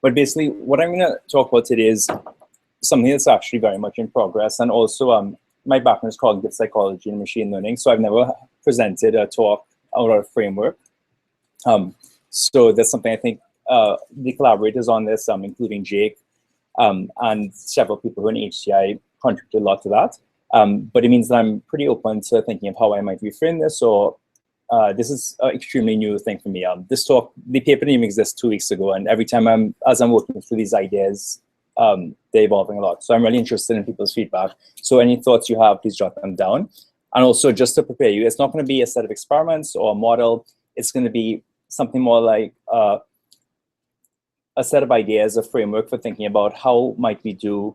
But basically, what I'm going to talk about today is something that's actually very much in progress. And also, my background is cognitive psychology and machine learning. So I've never presented a talk or a framework. So that's something I think the collaborators on this, including Jake and several people who are in HCI, contributed a lot to that. But it means that I'm pretty open to thinking of how I might reframe this, or this is an extremely new thing for me. This talk, the paper didn't even exist 2 weeks ago, and every time as I'm working through these ideas, they're evolving a lot. So I'm really interested in people's feedback. So any thoughts you have, please jot them down. And also, just to prepare you, it's not going to be a set of experiments or a model. It's going to be something more like a set of ideas, a framework for thinking about how might we do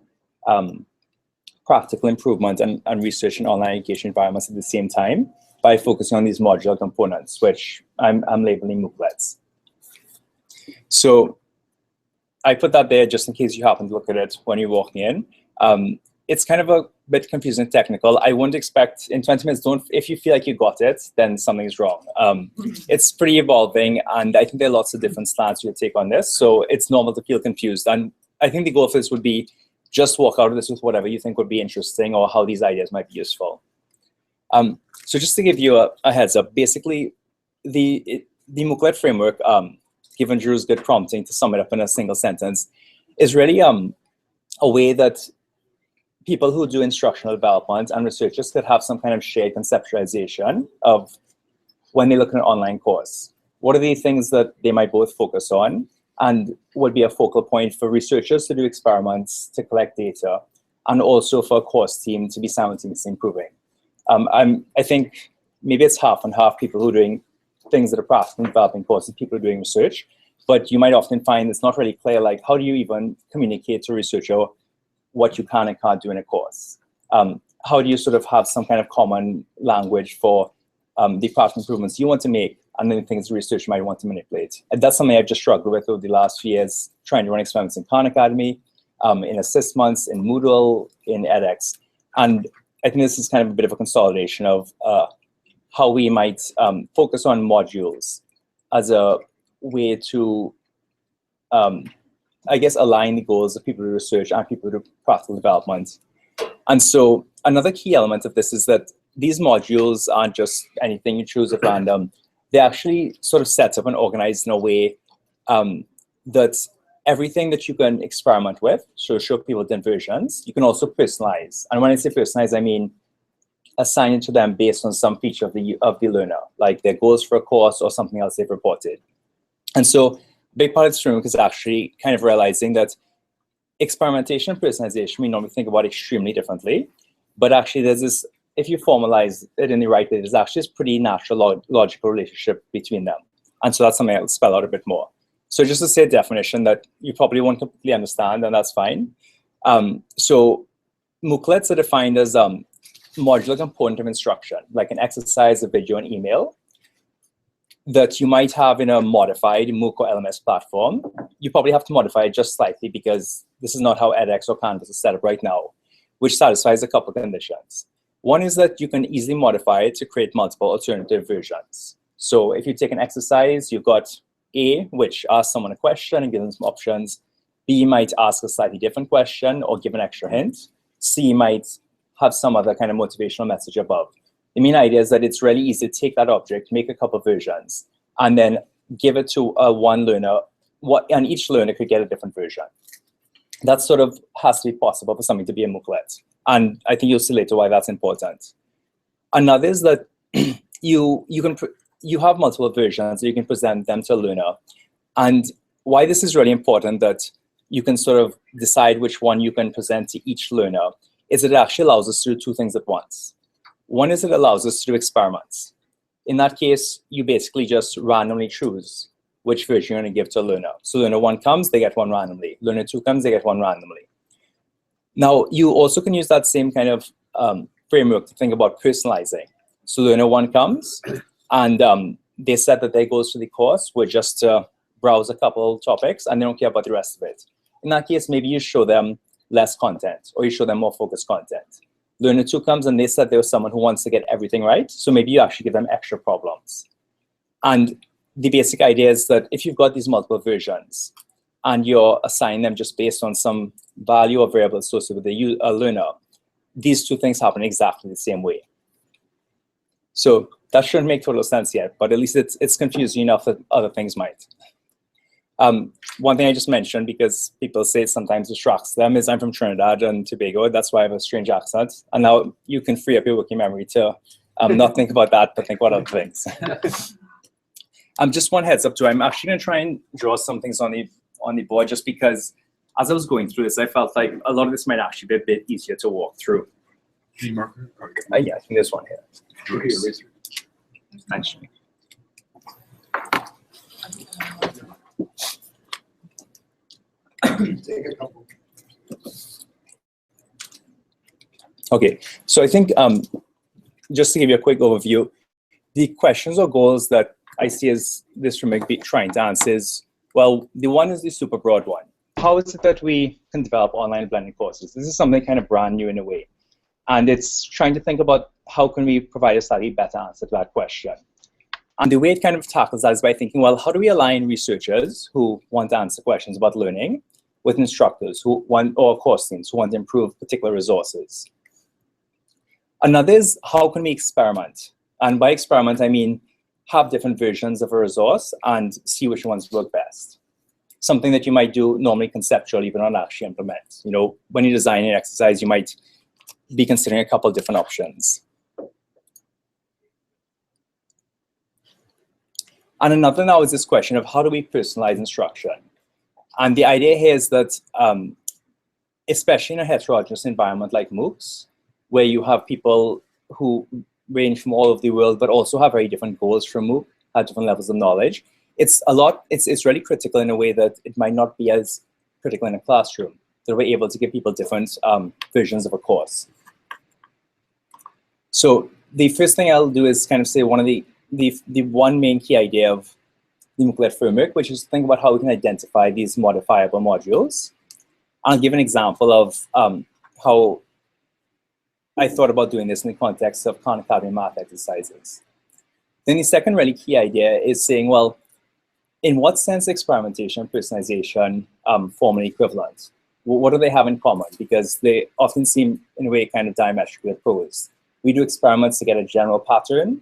practical improvement and research in online education environments at the same time by focusing on these modular components, which I'm labeling MOOClets. So I put that there just in case you happen to look at it when you're walking in. It's kind of a bit confusing and technical. I wouldn't expect in 20 minutes, if you feel like you got it, then something's wrong. It's pretty evolving, and I think there are lots of different slants you'll take on this. So it's normal to feel confused. And I think the goal for this would be just walk out of this with whatever you think would be interesting or how these ideas might be useful. So just to give you a heads up, basically the MOOClet framework, given Drew's good prompting to sum it up in a single sentence, is really a way that people who do instructional development and researchers could have some kind of shared conceptualization of when they look at an online course. What are the things that they might both focus on and would be a focal point for researchers to do experiments, to collect data, and also for a course team to be simultaneously improving. I think maybe it's half and half, people who are doing things that are practical developing courses, people who are doing research, but you might often find it's not really clear, like how do you even communicate to a researcher what you can and can't do in a course? How do you sort of have some kind of common language for the practical improvements you want to make and then things the researcher might want to manipulate? And that's something I've just struggled with over the last few years, trying to run experiments in Khan Academy, in assessments, in Moodle, in edX. And I think this is kind of a bit of a consolidation of how we might focus on modules as a way to, I guess, align the goals of people who research and people who do practical development. And so another key element of this is that these modules aren't just anything you choose at random. They're actually sort of set up and organized in a way that everything that you can experiment with, so show people different versions, you can also personalize. And when I say personalize, I mean assign it to them based on some feature of the learner, like their goals for a course or something else they've reported. And so a big part of this framework is actually kind of realizing that experimentation and personalization, we normally think about extremely differently, but actually there's this, if you formalize it in the right way, there's actually this pretty natural logical relationship between them. And so that's something I'll spell out a bit more. So just to say a definition that you probably won't completely understand, and that's fine. So MOOClets are defined as modular component of instruction, like an exercise, a video, and email, that you might have in a modified MOOC or LMS platform. You probably have to modify it just slightly because this is not how edX or Canvas is set up right now, which satisfies a couple of conditions. One is that you can easily modify it to create multiple alternative versions. So if you take an exercise, you've got A, which asks someone a question and gives them some options. B might ask a slightly different question or give an extra hint. C might have some other kind of motivational message above. The main idea is that it's really easy to take that object, make a couple of versions, and then give it to one learner, and each learner could get a different version. That sort of has to be possible for something to be a MOOClet. And I think you'll see later why that's important. Another is that you have multiple versions, so you can present them to a learner. And why this is really important that you can sort of decide which one you can present to each learner is that it actually allows us to do two things at once. One is it allows us to do experiments. In that case, you basically just randomly choose which version you're going to give to a learner. So learner 1 comes, they get one randomly. Learner 2 comes, they get one randomly. Now, you also can use that same kind of framework to think about personalizing. So learner 1 comes, and they said that their goals for the course were just to browse a couple topics, and they don't care about the rest of it. In that case, maybe you show them less content, or you show them more focused content. Learner 2 comes, and they said there was someone who wants to get everything right, so maybe you actually give them extra problems. And the basic idea is that if you've got these multiple versions, and you're assigning them just based on some value or variable associated with the learner, these two things happen exactly the same way. So that shouldn't make total sense yet, but at least it's confusing enough that other things might. One thing I just mentioned, because people say it sometimes distracts them, is I'm from Trinidad and Tobago. That's why I have a strange accent. And now you can free up your working memory to not think about that, but think about other things. Just one heads up too, I'm actually going to try and draw some things on the board, just because as I was going through this, I felt like a lot of this might actually be a bit easier to walk through. Any marker? Yeah, I think there's one here. Thanks. Take a couple. Okay, so I think just to give you a quick overview, the questions or goals that I see as this framework trying to answer is, well, the one is the super broad one. How is it that we can develop online blended courses? This is something kind of brand new in a way. And it's trying to think about how can we provide a slightly better answer to that question. And the way it kind of tackles that is by thinking, well, how do we align researchers who want to answer questions about learning with instructors who want, or course teams who want to improve particular resources? Another is, how can we experiment? And by experiment, I mean have different versions of a resource and see which ones work best. Something that you might do normally conceptually, but not actually implement. You know, when you design an exercise, you might be considering a couple of different options. And another now is this question of how do we personalize instruction? And the idea here is that, especially in a heterogeneous environment like MOOCs, where you have people who range from all over the world, but also have very different goals from MOOC, have different levels of knowledge, it's really critical in a way that it might not be as critical in a classroom, that we're able to give people different versions of a course. So the first thing I'll do is kind of say one of the one main key idea of the MOOClet framework, which is to think about how we can identify these modifiable modules. I'll give an example of how I thought about doing this in the context of Khan Academy math exercises. Then the second really key idea is saying, well, in what sense experimentation and personalization form an equivalent? What do they have in common? Because they often seem, in a way, kind of diametrically opposed. We do experiments to get a general pattern,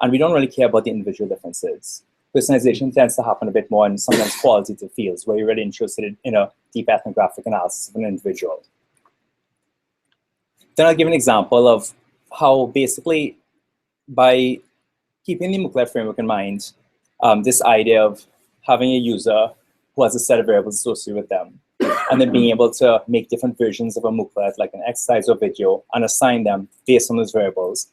and we don't really care about the individual differences. Personalization tends to happen a bit more in sometimes qualitative fields, where you're really interested in a deep ethnographic analysis of an individual. Then I'll give an example of how basically by keeping the MOOClet framework in mind, this idea of having a user who has a set of variables associated with them, and then being able to make different versions of a MOOClet, like an exercise or video, and assign them based on those variables.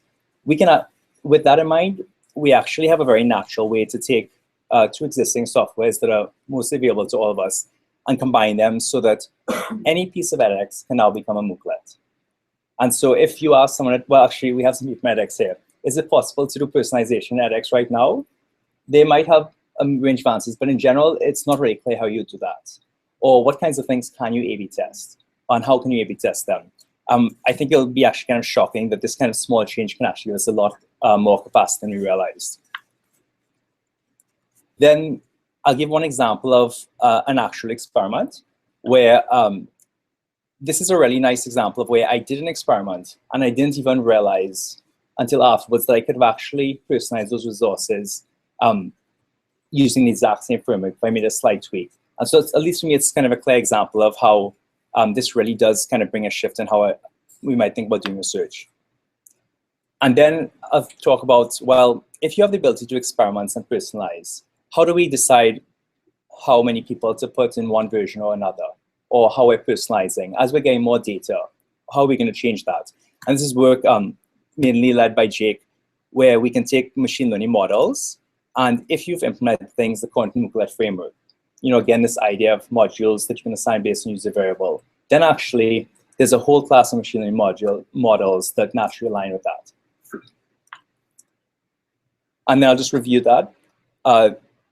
We can, with that in mind, we actually have a very natural way to take two existing softwares that are mostly available to all of us and combine them so that any piece of edX can now become a MOOClet. And so if you ask someone, well, actually, we have some people from edX here. Is it possible to do personalization in edX right now? They might have a range of answers, but in general, it's not really clear how you do that. Or what kinds of things can you A/B test? And how can you A/B test them? I think it'll be actually kind of shocking that this kind of small change can actually give us a lot more capacity than we realized. Then I'll give one example of an actual experiment where this is a really nice example of where I did an experiment and I didn't even realize until afterwards that I could have actually personalized those resources using the exact same framework if I made a slight tweak. And so at least for me, it's kind of a clear example of how this really does kind of bring a shift in how we might think about doing research. And then I'll talk about, well, if you have the ability to experiment and personalize, how do we decide how many people to put in one version or another? Or how we're personalizing? As we're getting more data, how are we going to change that? And this is work mainly led by Jake, where we can take machine learning models, and if you've implemented things according to the MOOClet framework, you know, again, this idea of modules that you can assign based on user variable, then actually there's a whole class of machine learning models that naturally align with that. And then I'll just review that,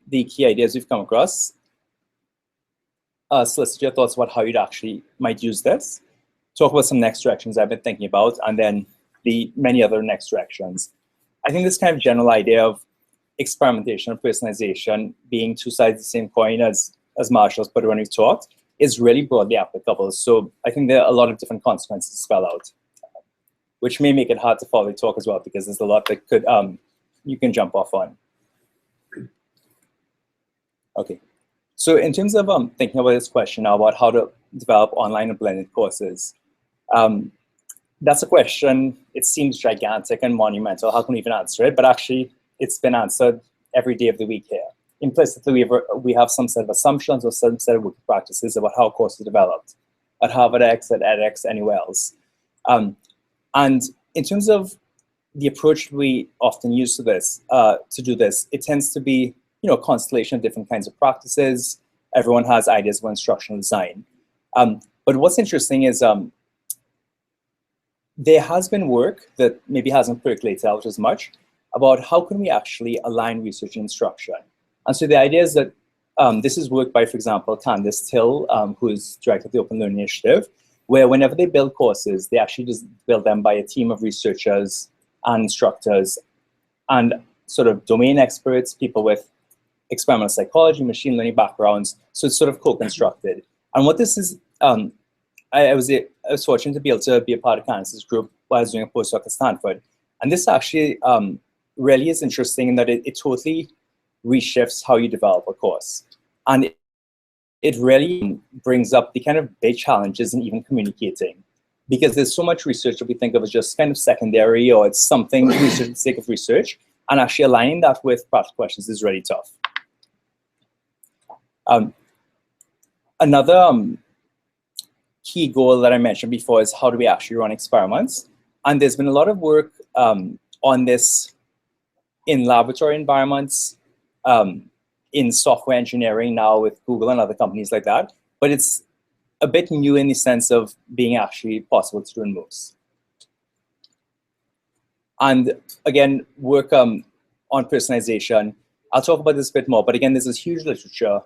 the key ideas we've come across. Solicit your thoughts about how you'd actually might use this. Talk about some next directions I've been thinking about, and then the many other next directions. I think this kind of general idea of experimentation and personalization being two sides of the same coin, as as Marshall's put it when we've talked, is really broadly applicable. So I think there are a lot of different consequences to spell out, which may make it hard to follow the talk as well, because there's a lot that could you can jump off on. Okay, so in terms of thinking about this question now about how to develop online and blended courses, that's a question, it seems gigantic and monumental. How can we even answer it? But actually, it's been answered every day of the week here. Implicitly, we have some set of assumptions or some set of working practices about how a course is developed at Harvard X, at edX, anywhere else. And in terms of the approach we often use to this, it tends to be a constellation of different kinds of practices. Everyone has ideas of instructional design. But what's interesting is there has been work that maybe hasn't percolated out as much about how can we actually align research and instruction. And so the idea is that this is work by, for example, Candice Till, who is director of the Open Learning Initiative, where whenever they build courses, they actually just build them by a team of researchers and instructors and sort of domain experts, people with experimental psychology, machine learning backgrounds. So it's sort of co-constructed. And what this is, I was fortunate to be able to be a part of Candice's group while I was doing a postdoc at Stanford. And this actually really is interesting in that it totally reshifts how you develop a course. And it really brings up the kind of big challenges in even communicating, because there's so much research that we think of as just kind of secondary, or it's something research for the sake of research, and actually aligning that with practical questions is really tough. Another key goal that I mentioned before is how do we actually run experiments? And there's been a lot of work on this in laboratory environments, in software engineering now with Google and other companies like that. But it's a bit new in the sense of being actually possible to do in MOOCs. And again, work on personalization. I'll talk about this a bit more, but again, there's this huge literature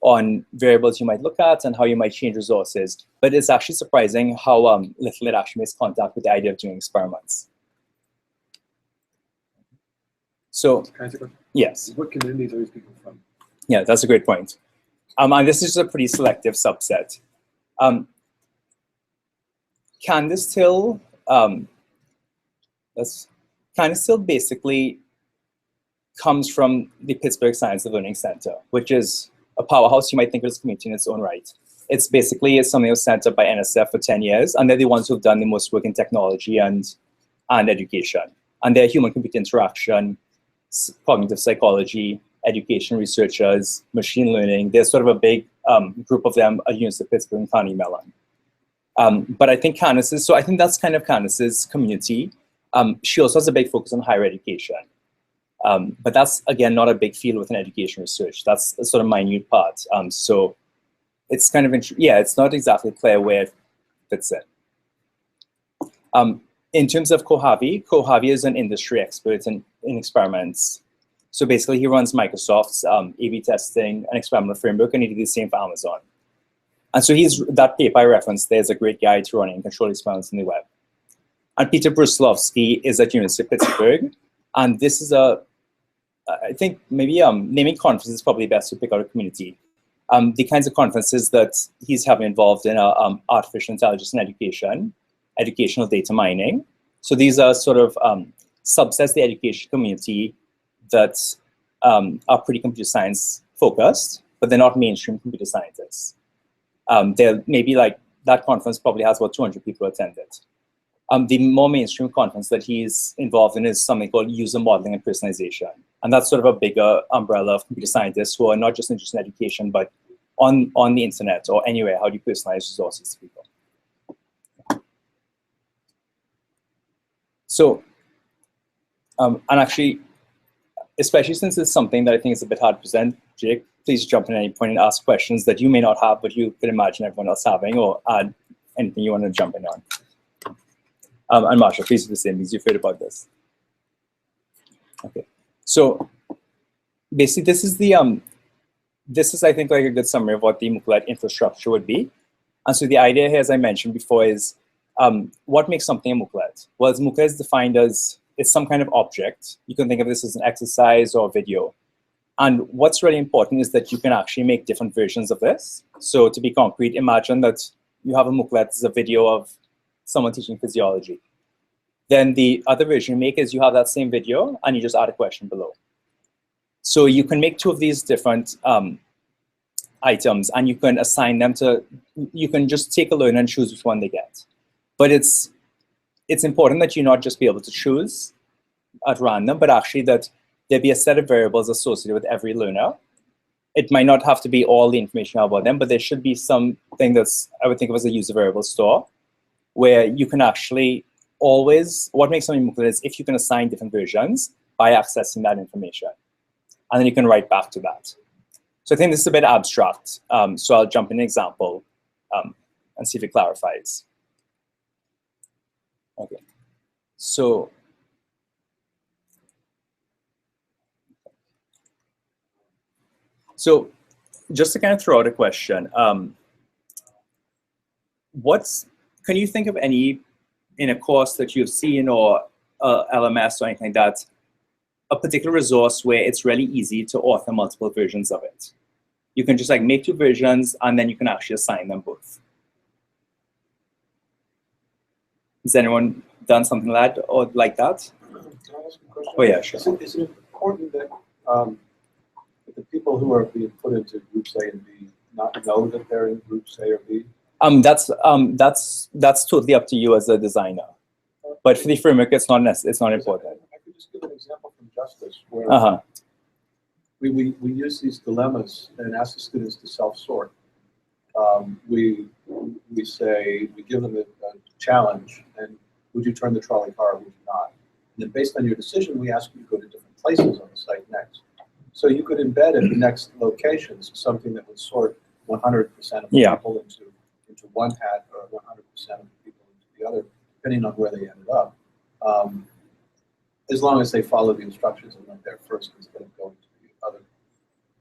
on variables you might look at and how you might change resources. But it's actually surprising how little it actually makes contact with the idea of doing experiments. So, yes. What communities are these people from? Yeah, that's a great point. And this is a pretty selective subset. Candice Till, Candice Till basically comes from the Pittsburgh Science of Learning Center, which is a powerhouse. You might think of it as a community in its own right. It's basically something that was set up by NSF for 10 years, and they're the ones who've done the most work in technology and education. And they're human-computer interaction, cognitive psychology, education researchers, machine learning. There's sort of a big group of them at University of Pittsburgh and Carnegie Mellon. But I think Candice's, so I think that's kind of Candice's community. She also has a big focus on higher education. But that's, again, not a big field within education research. That's a sort of minute part. So it's kind of, it's not exactly clear where it fits in. In terms of Kohavi is an industry expert in experiments. So basically, he runs Microsoft's A/B testing and experimental framework, and he did the same for Amazon. And so that paper I referenced there is a great guide to running controlled experiments in the web. And Peter Brusilovsky is at University of Pittsburgh. And this is I think maybe naming conferences is probably best to pick out a community. The kinds of conferences that he's having involved in are artificial intelligence in education, educational data mining. So these are sort of subsets of the education community that are pretty computer science focused, but they're not mainstream computer scientists. They're maybe like, that conference probably has about 200 people attend it. The more mainstream conference that he's involved in is something called user modeling and personalization. And that's sort of a bigger umbrella of computer scientists who are not just interested in education, but on the internet or anywhere, how do you personalize resources to people? So, and actually, especially since it's something that I think is a bit hard to present, Jake, please jump in at any point and ask questions that you may not have, but you could imagine everyone else having, or add anything you want to jump in on. And Marsha, please do the same because you're afraid about this. Okay, so basically this is I think like a good summary of what the MOOClet infrastructure would be. And so the idea here, as I mentioned before, is what makes something a MOOClet? Well, MOOClet is defined as, it's some kind of object. You can think of this as an exercise or a video. And what's really important is that you can actually make different versions of this. So to be concrete, imagine that you have a MOOClet, it's a video of someone teaching physiology. Then the other version you make is you have that same video and you just add a question below. So you can make two of these different items and you can assign them to, you can just take a learner and choose which one they get. But it's important that you not just be able to choose at random, but actually that there be a set of variables associated with every learner. It might not have to be all the information about them, but there should be something that's, I would think of as a user variable store, where you can actually always, what makes something MOOClet is if you can assign different versions by accessing that information. And then you can write back to that. So I think this is a bit abstract. So I'll jump in an example and see if it clarifies. Okay. So just to kind of throw out a question, can you think of any, in a course that you've seen or LMS or anything like that, a particular resource where it's really easy to author multiple versions of it? You can just like make two versions and then you can actually assign them both. Has anyone done something like that or like that? Can I ask a question? Oh yeah, sure. Is it important that the people who are being put into groups A and B not know that they're in groups A or B? That's totally up to you as a designer. But for the framework, it's not important. I could just give an example from Justice where we use these dilemmas and ask the students to self-sort. We say, we give them a challenge, and would you turn the trolley car or would you not? And then based on your decision, we ask you to go to different places on the site next. So you could embed at the next locations something that would sort 100% of the people into one hat or 100% of the people into the other, depending on where they ended up. As long as they follow the instructions and went there first instead of going to the other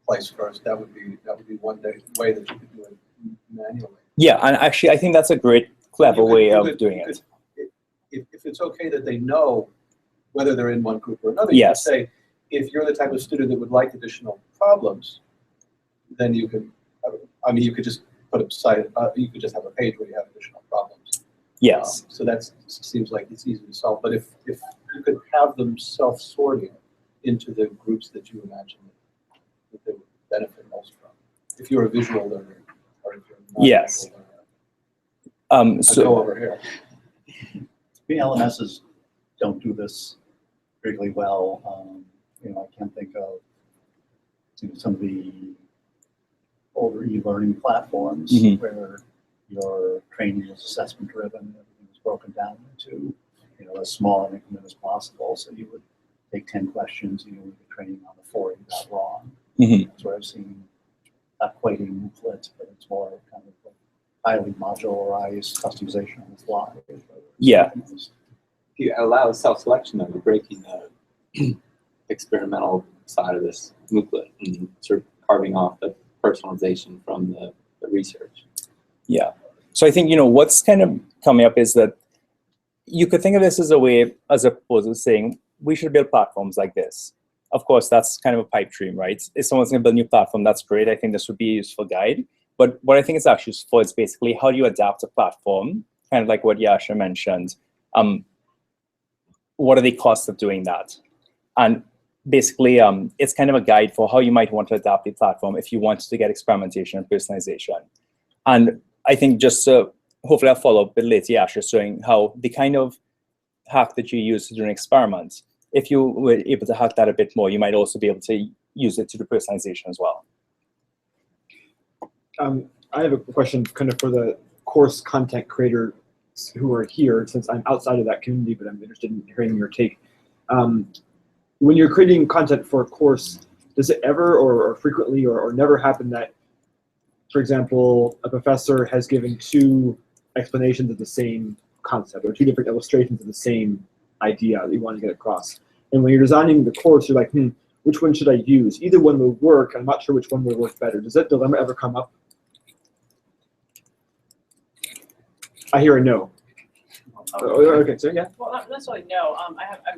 place first, that would be one way that you could do it manually. Yeah, and actually, I think that's a great, clever way of doing it. If it's okay that they know whether they're in one group or another, you could say, if you're the type of student that would like additional problems, then you could, I mean, you could just put a site, you could just have a page where you have additional problems. Yes. So that seems like it's easy to solve. But if you could have them self-sorting into the groups that you imagine that they would benefit most from, if you're a visual learner or if you're not a visual learner. So go over here. LMSs don't do this particularly well. You know, I can't think of some of the older e-learning platforms where your training is assessment driven. Everything is broken down into, you know, as small an increment as possible. So you would take 10 questions, you know, the training on the 4 you got wrong. That's where I've seen not quite a MOOClet, but it's more kind of highly modularized customization on the fly. Yeah. If you allow self-selection, then you're breaking the experimental side of this MOOClet and sort of carving off the personalization from the research. Yeah. So I think, you know, what's kind of coming up is that you could think of this as a way, as opposed to saying, we should build platforms like this. Of course, that's kind of a pipe dream, right? If someone's going to build a new platform, that's great. I think this would be a useful guide. But what I think is actually useful is basically how do you adapt a platform, kind of like what Yasha mentioned. What are the costs of doing that? And basically, it's kind of a guide for how you might want to adapt the platform if you wanted to get experimentation and personalization. And I think just hopefully I'll follow up with later, Yasha, showing how the kind of hack that you use to do an experiment, if you were able to hack that a bit more, you might also be able to use it to do personalization as well. I have a question kind of for the course content creators who are here, since I'm outside of that community, but I'm interested in hearing your take. When you're creating content for a course, does it ever or frequently or never happen that, for example, a professor has given 2 explanations of the same concept or 2 different illustrations of the same idea that you want to get across? And when you're designing the course, you're like, which one should I use? Either one will work. I'm not sure which one will work better. Does that dilemma ever come up? I hear a no. Okay, so yeah. Well, not necessarily no.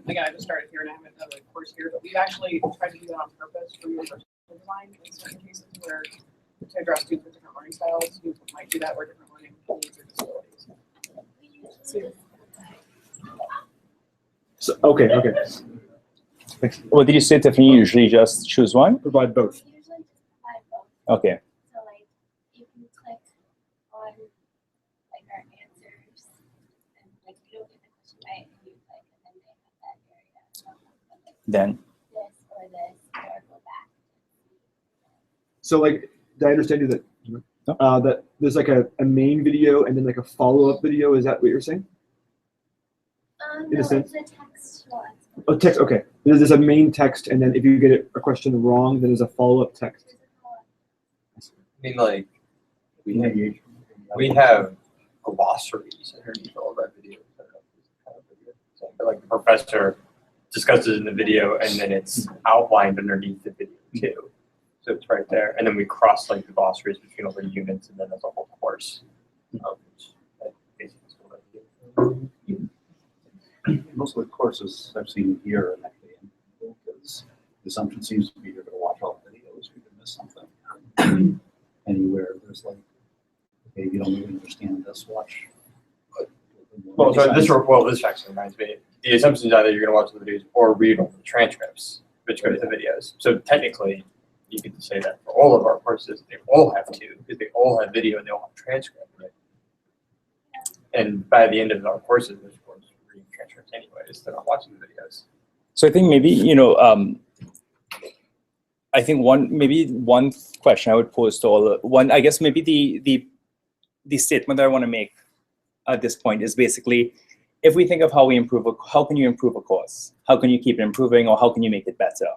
Again, I just started here and I haven't done a course here, but we've actually tried to do that on purpose for university design in certain cases where to address students with different learning styles, you might do that or different learning needs or disabilities. So, okay. Thanks. What did you say, Tiffany? You usually just choose one? Provide both. Usually just provide both. Okay. So like if you click on like our answers and like you don't get the question right and you click and then they have that area. Then. This or go back. So like, did I understand you that that there's like a main video and then like a follow-up video? Is that what you're saying? In a No, sense? it's a text one. Oh, text. Okay. There's a main text, and then if you get a question wrong, then there's a follow-up text. I mean, like, we have glossaries underneath all of our videos. I don't know if it's kind of video, but like the professor discusses in the video, and then it's outlined underneath the video too. So it's right there, and then we cross like the glossaries between all the units, and then there's a whole course. Basically is what I do. Most of the courses I've seen here are actually in because the assumption seems to be you're going to watch all the videos, you're going to miss something. Anywhere there's like, okay, you don't really understand this, watch. Well, so this actually reminds me. The assumption is either you're going to watch the videos or read all the transcripts, which go to the videos. So technically, you could say that for all of our courses, they all have to, because they all have video and they all have transcript. Right? And by the end of our courses, there's of course reading transcripts anyways. They're not watching the videos. So I think maybe, I think one question I would pose to I guess maybe the statement that I want to make at this point is basically, if we think of how can you improve a course? How can you keep it improving, or how can you make it better?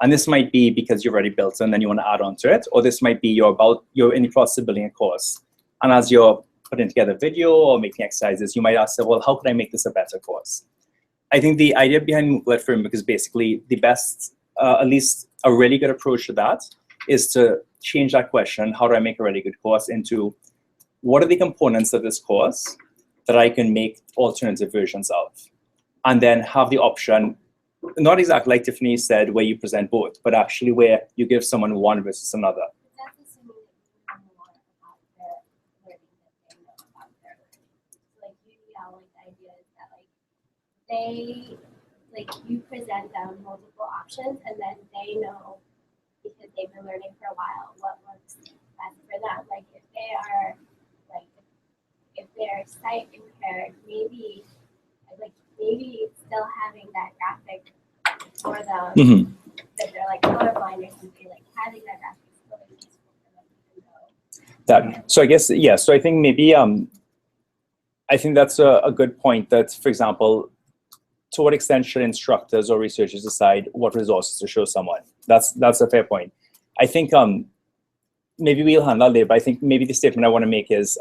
And this might be because you've already built it and then you want to add on to it, or this might be you're in the process of building a course. And as you're putting together video or making exercises, you might ask, well, how can I make this a better course? I think the idea behind MOOClet Framework is basically the best, at least a really good approach to that, is to change that question, how do I make a really good course, into what are the components of this course that I can make alternative versions of? And then have the option, not exactly like Tiffany said, where you present both, but actually where you give someone one versus another. That's assuming that you know more about their learning than they know about their learning. So like the idea is that you present them multiple options and then they know, because they've been learning for a while, what works best for them. Like if they're sight impaired, maybe still having that graphic for them, that they're like colorblind or something, like having that graphic is still useful for them, even though. So I guess, yeah, so I think maybe, I think that's a good point that, for example, to what extent should instructors or researchers decide what resources to show someone? That's a fair point. I think maybe we'll handle that later, but I think maybe the statement I want to make is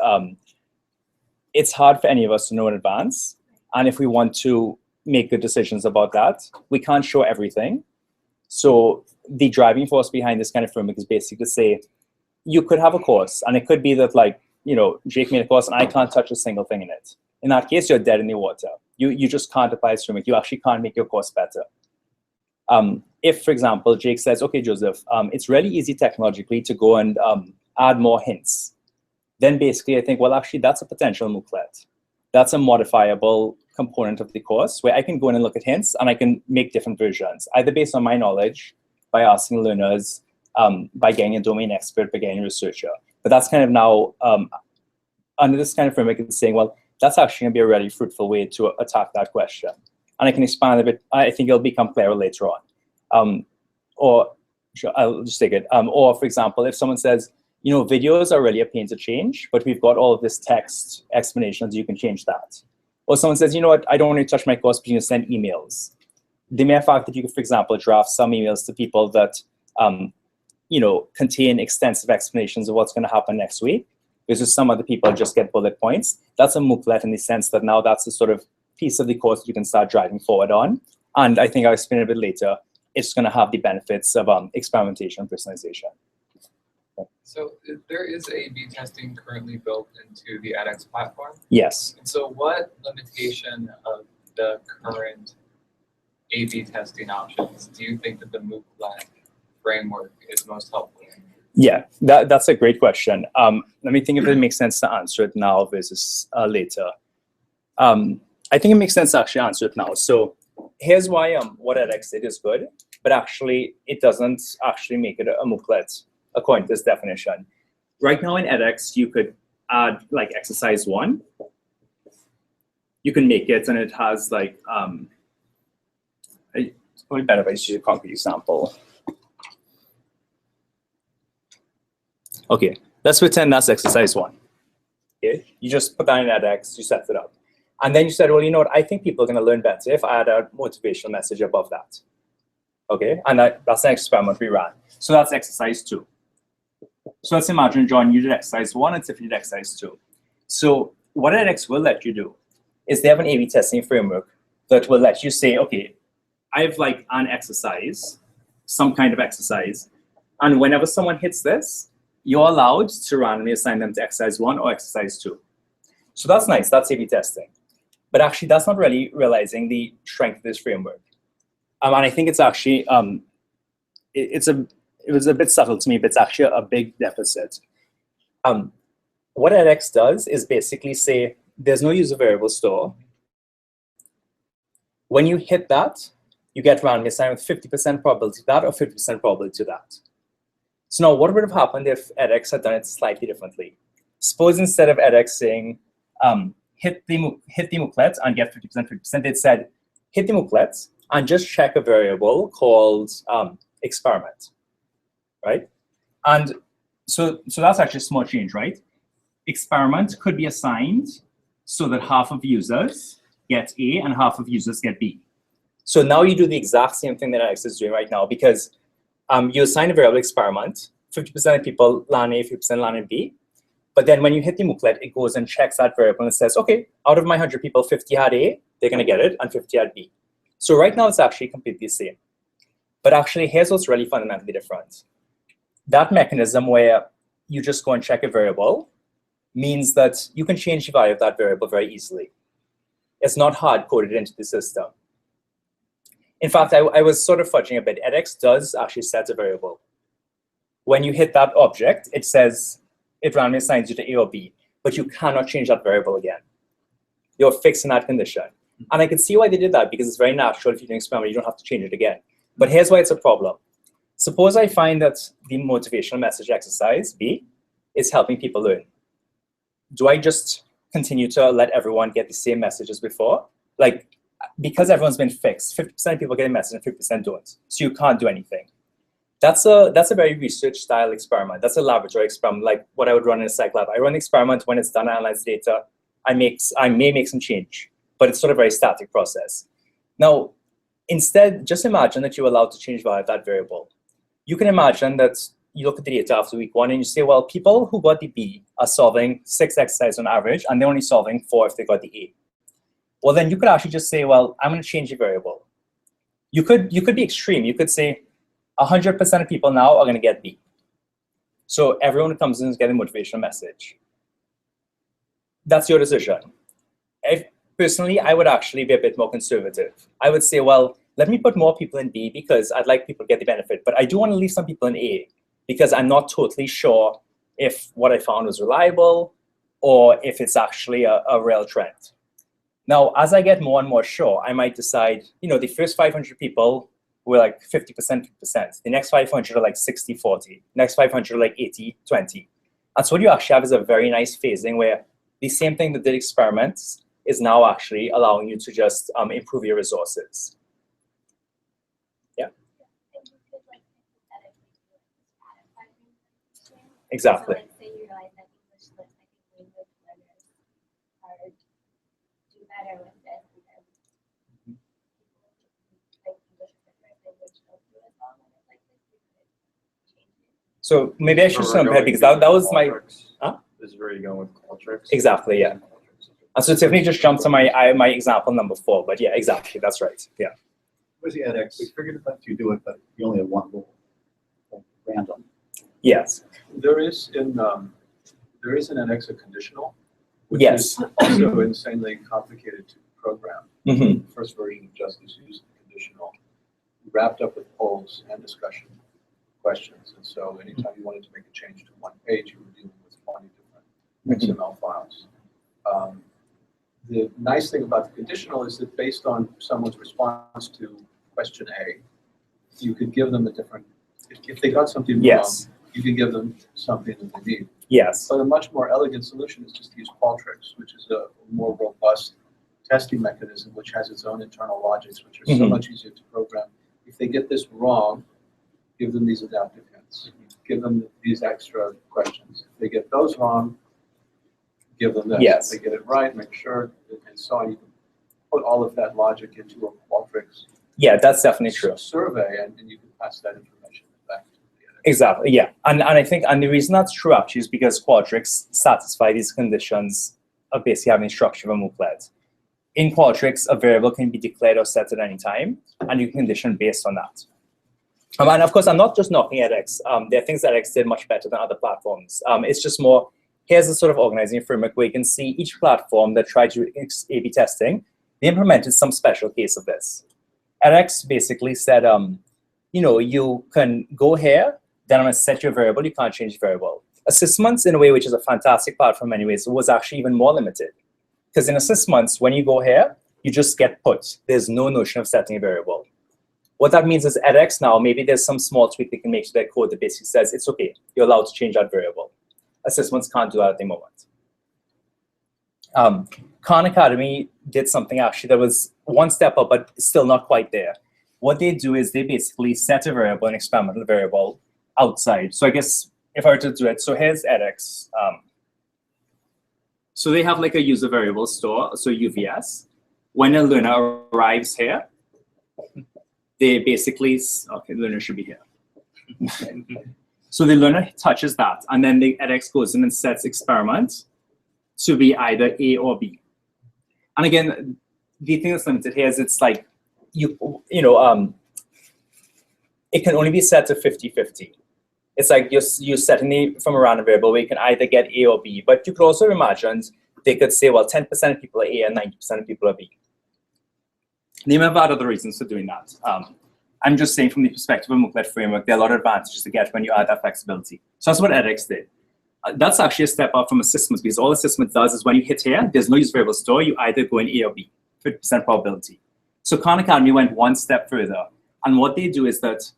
it's hard for any of us to know in advance. And if we want to make good decisions about that, we can't show everything. So the driving force behind this kind of framework is basically to say, you could have a course, and it could be that, like, Jake made a course and I can't touch a single thing in it. In that case, you're dead in the water. You just can't apply this framework. You actually can't make your course better. If, for example, Jake says, okay, Joseph, it's really easy technologically to go and add more hints, then basically I think, well, actually, that's a potential MOOClet. That's a modifiable component of the course where I can go in and look at hints and I can make different versions, either based on my knowledge, by asking learners, by getting a domain expert, by getting a researcher. But that's kind of now, under this kind of framework, it's saying, well, that's actually going to be a really fruitful way to attack that question. And I can expand a bit. I think it'll become clearer later on. Or sure, I'll just take it. Or, for example, if someone says, videos are really a pain to change, but we've got all of this text explanations, you can change that. Or someone says, you know what, I don't want to touch my course, but you can send emails. The mere fact that you could, for example, draft some emails to people that, contain extensive explanations of what's going to happen next week, because some other people just get bullet points. That's a MOOClet in the sense that now that's the sort of piece of the course that you can start driving forward on. And I think I'll explain a bit later, it's going to have the benefits of experimentation and personalization. So there is A/B testing currently built into the edX platform. Yes. And so what limitation of the current A/B testing options do you think that the MOOClet framework is most helpful? Yeah, that's a great question. Let me think if it makes sense to answer it now versus later. I think it makes sense to actually answer it now. So here's why what edX did is good, but actually it doesn't actually make it a MOOClet according to this definition. Right now in edX, you could add like exercise 1. You can make it, and it has like, it's probably better if I use a concrete example. Okay, let's pretend that's exercise 1. Okay, you just put that in edX, you set it up. And then you said, well, you know what, I think people are going to learn better if I add a motivational message above that. Okay, and that's an experiment we ran. So that's exercise 2. So let's imagine, John, you did exercise 1 and Tiffany did exercise 2. So what edX will let you do is they have an A/B testing framework that will let you say, okay, I have like an exercise, some kind of exercise, and whenever someone hits this, you're allowed to randomly assign them to exercise 1 or exercise 2. So that's nice, that's A/B testing. But actually, that's not really realizing the strength of this framework. And I think it's actually, it was a bit subtle to me, but it's actually a big deficit. What edX does is basically say, there's no user variable store. When you hit that, you get randomly assigned with 50% probability to that or 50% probability to that. So now what would have happened if edX had done it slightly differently? Suppose instead of edX saying, hit the mooclet and get 50%, 50%, it said, hit the mooclet and just check a variable called experiment, right? And so that's actually a small change, right? Experiment could be assigned so that half of users get A and half of users get B. So now you do the exact same thing that edX is doing right now, because you assign a variable experiment, 50% of people land A, 50% land in B. But then when you hit the mooclet, it goes and checks that variable and it says, okay, out of my 100 people, 50 had A, they're going to get it, and 50 had B. So right now, it's actually completely the same. But actually, here's what's really fundamentally different. That mechanism where you just go and check a variable means that you can change the value of that variable very easily. It's not hard-coded into the system. In fact, I was sort of fudging a bit. edX does actually set a variable. When you hit that object, it says, it randomly assigns you to A or B, but you cannot change that variable again. You're fixed in that condition. And I can see why they did that, because it's very natural. If you do an experiment, you don't have to change it again. But here's why it's a problem. Suppose I find that the motivational message exercise, B, is helping people learn. Do I just continue to let everyone get the same message as before? Like, because everyone's been fixed, 50% of people get a message and 50% don't. So you can't do anything. That's a very research style experiment. That's a laboratory experiment, like what I would run in a psych lab. I run the experiment. When it's done, I analyze data. I may make some change, but it's sort of a very static process. Now, instead, just imagine that you're allowed to change value of that variable. You can imagine that you look at the data after week 1 and you say, well, people who got the B are solving 6 exercises on average, and they're only solving 4 if they got the A. Well, then you could actually just say, well, I'm going to change the variable. You could be extreme. You could say 100% of people now are going to get B. So everyone who comes in is getting a motivational message. That's your decision. Personally, I would actually be a bit more conservative. I would say, well, let me put more people in B because I'd like people to get the benefit. But I do want to leave some people in A because I'm not totally sure if what I found was reliable or if it's actually a real trend. Now, as I get more and more sure, I might decide, the first 500 people were like 50%, 50%. The next 500 are like 60, 40. Next 500 are like 80, 20. And so what you actually have is a very nice phasing where the same thing that did experiments is now actually allowing you to just improve your resources. Yeah. Exactly. So, say you realize that English language learners do better with this because people like English as their first language don't do as well, and it's like this we could change it. So maybe I should jump ahead because that was my. This is where you're going with Qualtrics. Exactly. Yeah. And so Tiffany just jumped to my example number 4, but yeah, exactly, that's right. Yeah. With the edX, we figured that you do it, but you only have one rule, random. Yes. There is in edX a conditional, which Yes. is also insanely complicated to program. Mm-hmm. The first version of Justice used conditional, wrapped up with polls and discussion questions. And so anytime you wanted to make a change to one page, you were dealing with 20 different XML files. The nice thing about the conditional is that based on someone's response to question A, you could give them a different, if they got something wrong, you can give them something that they need. Yes. But a much more elegant solution is just to use Qualtrics, which is a more robust testing mechanism, which has its own internal logics, which are so much easier to program. If they get this wrong, give them these adaptive hints. Give them these extra questions. If they get those wrong, give them this. Yes. If they get it right, make sure, and so on. You can put all of that logic into a Qualtrics Yeah, that's definitely true. survey, and you can pass that information back to the editor. Exactly, yeah. And I think, and the reason that's true actually is because Qualtrics satisfy these conditions of basically having structure of a mooclet. In Qualtrics, a variable can be declared or set at any time, and you can condition based on that. And of course, I'm not just knocking edX. There are things that edX did much better than other platforms. It's just more, here's a sort of organizing framework where you can see each platform that tried to do A/B testing, they implemented some special case of this. edX basically said, you know, you can go here, then I'm going to set your variable, you can't change the variable. Assessments, in a way, which is a fantastic platform in many ways, was actually even more limited. Because in assessments, when you go here, you just get put. There's no notion of setting a variable. What that means is edX now, maybe there's some small tweak they can make to their code that basically says, it's okay, you're allowed to change that variable. Assessments can't do that at the moment. Khan Academy did something actually that was one step up, but still not quite there. What they do is they basically set a variable, an experimental variable, outside. So I guess if I were to do it, so here's edX. So they have like a user variable store, so UVS. When a learner arrives here, they basically, okay, the learner should be here. So the learner touches that, and then the edX goes in and sets experiment to be either A or B. And again, the thing that's limited here is it's like, it can only be set to 50-50. It's like you're setting it from a random variable where you can either get A or B. But you could also imagine they could say, well, 10% of people are A and 90% of people are B. They may have had other reasons for doing that. I'm just saying from the perspective of MOOClet Framework, there are a lot of advantages to get when you add that flexibility. So that's what edX did. That's actually a step up from assessments, because all assessment does is when you hit here, there's no use variable store, you either go in A or B, 50% probability. So Khan Academy went one step further. And what they do is that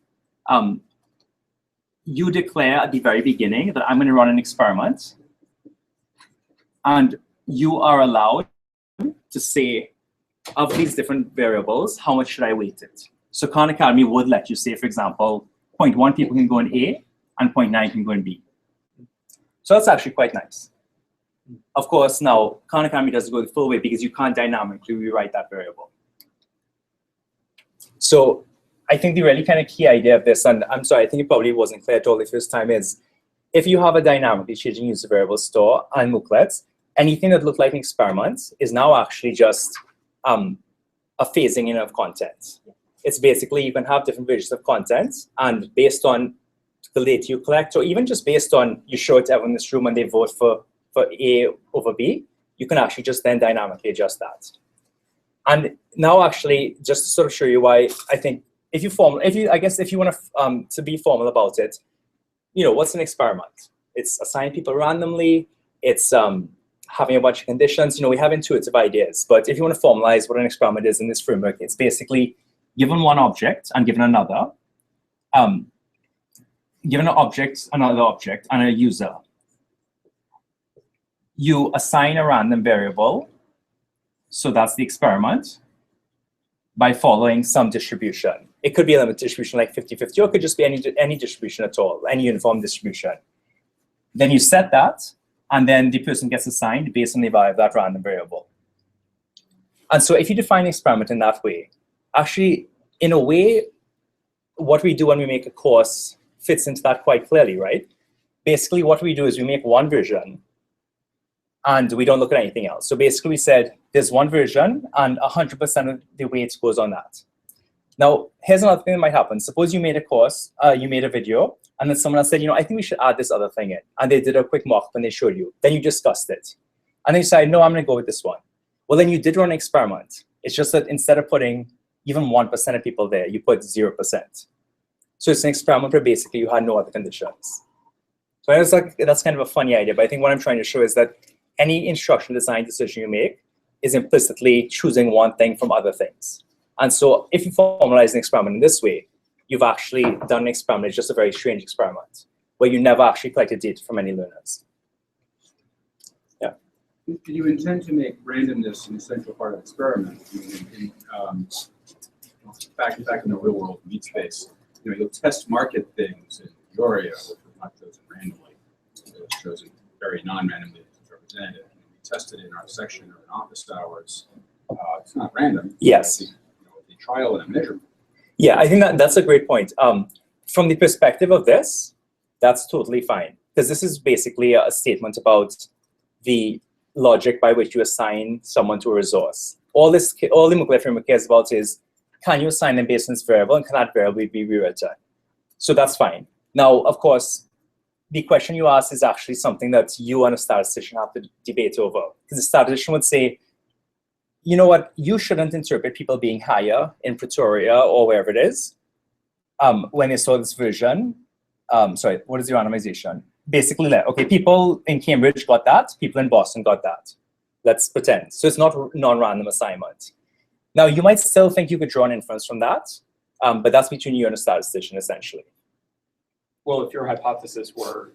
you declare at the very beginning that I'm going to run an experiment. And you are allowed to say, of these different variables, how much should I weight it? So Khan Academy would let you say, for example, 0.1 people can go in A and 0.9 can go in B. So that's actually quite nice. Of course, now, Khan Academy doesn't go the full way because you can't dynamically rewrite that variable. So I think the really kind of key idea of this, and I'm sorry, I think it probably wasn't clear at all the first time, is if you have a dynamically changing user variable store and mooklets, anything that looked like an experiment is now actually just a phasing in of content. It's basically you can have different versions of content, and based on the data you collect, or even just based on you show it to everyone in this room and they vote for A over B, you can actually just then dynamically adjust that. And now actually, just to sort of show you why I think if you want to be formal about it, what's an experiment? It's assigning people randomly. It's having a bunch of conditions. We have intuitive ideas, but if you want to formalize what an experiment is in this framework, it's basically given one object and given another, given an object, another object, and a user. You assign a random variable, so that's the experiment, by following some distribution. It could be a limited distribution like 50-50, or it could just be any distribution at all, any uniform distribution. Then you set that, and then the person gets assigned based on the value of that random variable. And so if you define an experiment in that way, actually, in a way, what we do when we make a course fits into that quite clearly, right? Basically, what we do is we make one version, and we don't look at anything else. So basically, we said there's one version, and 100% of the weight goes on that. Now, here's another thing that might happen. Suppose you made a course, you made a video, and then someone else said, I think we should add this other thing in. And they did a quick mock-up and they showed you. Then you discussed it. And then you decided, no, I'm going to go with this one. Well, then you did run an experiment. It's just that instead of putting even 1% of people there, you put 0%. So it's an experiment where basically you had no other conditions. So I was like, that's kind of a funny idea, but I think what I'm trying to show is that any instructional design decision you make is implicitly choosing one thing from other things. And so if you formalize an experiment in this way, you've actually done an experiment. It's just a very strange experiment where you never actually collected data from any learners. Yeah. Do you intend to make randomness an essential part of the experiment? Back in the real world meat space, you'll test market things in your area which are not chosen randomly. It's chosen very non-randomly as representative. We test it in our section or in office hours. It's not random. Yes. It's a trial and a measurement. Yeah, I think that's a great point. From the perspective of this, that's totally fine, because this is basically a statement about the logic by which you assign someone to a resource. All the MOOClet framework cares about is, can you assign them based on this variable, and can that variable be rewritten? So that's fine. Now, of course, the question you ask is actually something that you and a statistician have to debate over. Because the statistician would say, you know what, you shouldn't interpret people being higher in Pretoria or wherever it is when they saw this version. Sorry, what is the randomization? Basically, okay, people in Cambridge got that, people in Boston got that. Let's pretend. So it's not non-random assignment. Now, you might still think you could draw an inference from that, but that's between you and a statistician, essentially. Well, if your hypothesis were,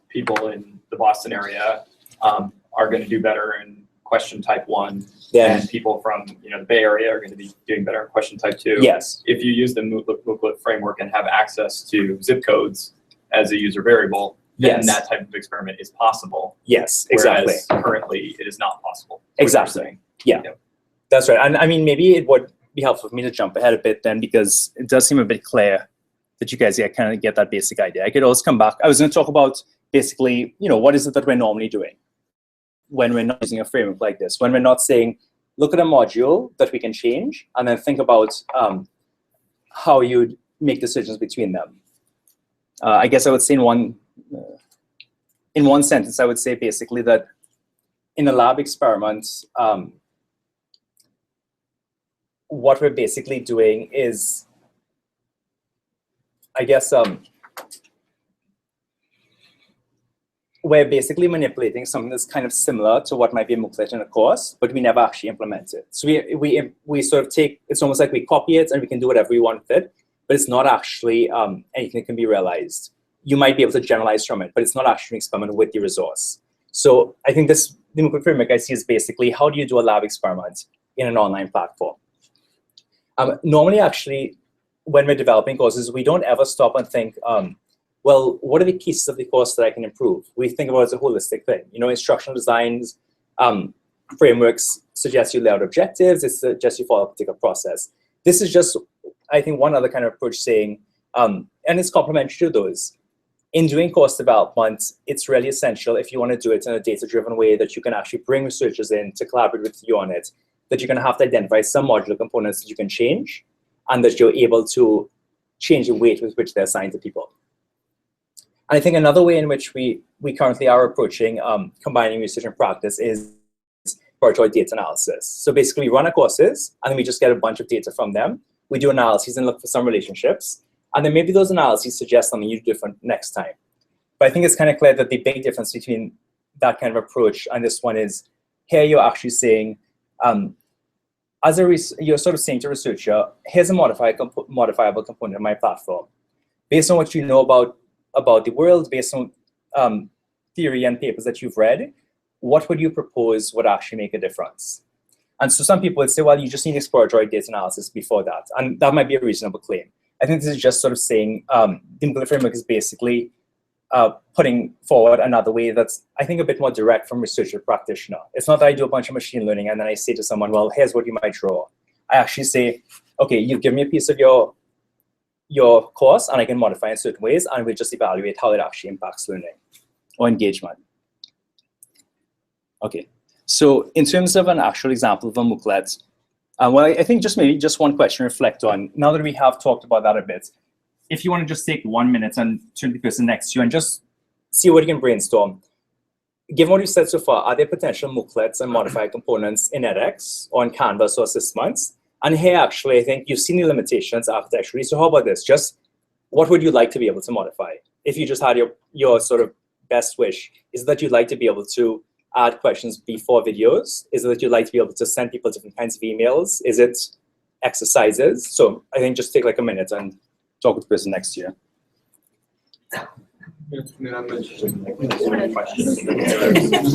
people in the Boston area are going to do better in question type 1, and people from the Bay Area are going to be doing better in question type 2. Yes. If you use the MOOClet framework and have access to zip codes as a user variable, then that type of experiment is possible. Yes, exactly. Whereas currently, it is not possible. Exactly. Yeah. That's right. And I mean, maybe it would be helpful for me to jump ahead a bit then, because it does seem a bit clear that you guys kind of get that basic idea. I could always come back. I was going to talk about basically, what is it that we're normally doing when we're not using a framework like this, when we're not saying, look at a module that we can change, and then think about how you'd make decisions between them. I guess I would say in one sentence, I would say basically that in a lab experiment, what we're basically doing is, I guess, we're basically manipulating something that's kind of similar to what might be a MOOClet in a course, but we never actually implement it. So we sort of take, it's almost like we copy it and we can do whatever we want with it, but it's not actually anything that can be realized. You might be able to generalize from it, but it's not actually an experiment with the resource. So I think the MOOClet framework I see is basically, how do you do a lab experiment in an online platform? Normally, actually, when we're developing courses, we don't ever stop and think, well, what are the pieces of the course that I can improve? We think about it as a holistic thing. Instructional designs, frameworks suggest you lay out objectives. It suggests you follow a particular process. This is just, I think, one other kind of approach saying, and it's complementary to those. In doing course development, it's really essential, if you want to do it in a data-driven way, that you can actually bring researchers in to collaborate with you on it, that you're going to have to identify some modular components that you can change, and that you're able to change the weight with which they're assigned to people. And I think another way in which we currently are approaching combining research and practice is exploratory data analysis. So basically, we run our courses, and then we just get a bunch of data from them. We do analyses and look for some relationships. And then maybe those analyses suggest something you do different next time. But I think it's kind of clear that the big difference between that kind of approach and this one is, here you're actually saying, you're sort of saying to a researcher, here's a modifiable component of my platform. Based on what you know about the world, based on theory and papers that you've read, what would you propose would actually make a difference? And so some people would say, well, you just need exploratory data analysis before that. And that might be a reasonable claim. I think this is just sort of saying the MOOClet framework is basically putting forward another way that's, I think, a bit more direct from researcher to practitioner. It's not that I do a bunch of machine learning and then I say to someone, well, here's what you might draw. I actually say, okay, you've given me a piece of your course and I can modify in certain ways, and we'll just evaluate how it actually impacts learning or engagement. Okay, so in terms of an actual example of a MOOClet, well, I think maybe just one question to reflect on. Now that we have talked about that a bit, if you want to just take 1 minute and turn to the person next to you and just see what you can brainstorm. Given what you said so far, are there potential MOOClets and modified components in edX or in Canvas or Assessments? And here, actually, I think you've seen the limitations architecturally. So how about this? Just what would you like to be able to modify? If you just had your sort of best wish, is it that you'd like to be able to add questions before videos? Is it that you'd like to be able to send people different kinds of emails? Is it exercises? So I think just take like a minute and talk with the person next to you. I'm interested in questions. Here's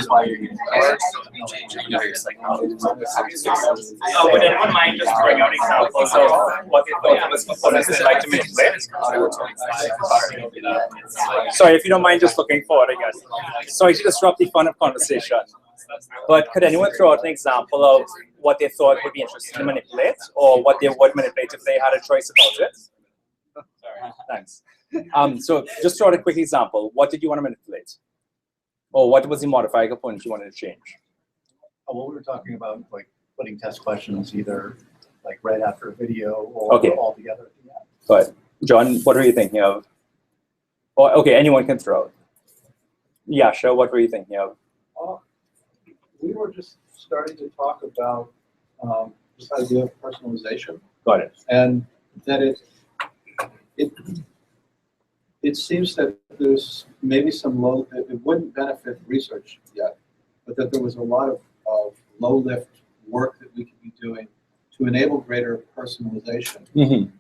why you're here. Would anyone mind just bring out examples of what they thought was components they'd like to manipulate? Sorry, if you don't mind just looking forward, I guess. Sorry to disrupt the fun of conversation. But could anyone throw out an example of what they thought would be interesting to manipulate, or what they would manipulate if they had a choice about it? Sorry, thanks. So just throw out a quick example. What did you want to manipulate? Or what was the modifier component you wanted to change? Well, we were talking about like putting test questions either like right after a video or all together at the end. But John, what were you thinking of? Oh, okay, anyone can throw it. Yasha, what were you thinking of? We were just starting to talk about this idea of personalization. Got it. And that it seems that there's maybe some it wouldn't benefit research yet, but that there was a lot of low-lift work that we could be doing to enable greater personalization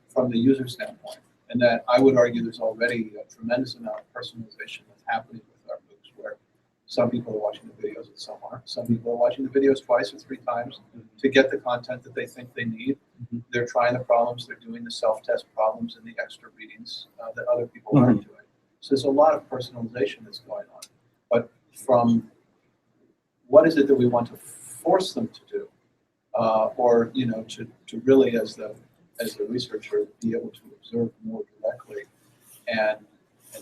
from the user standpoint. And that I would argue there's already a tremendous amount of personalization that's happening with our MOOCs, where some people are watching the videos and some aren't. Some people are watching the videos twice or three times to get the content that they think they need. They're trying the problems, they're doing the self-test problems and the extra readings that other people aren't doing. So there's a lot of personalization that's going on. But from what is it that we want to force them to do, or to really as the researcher be able to observe more directly and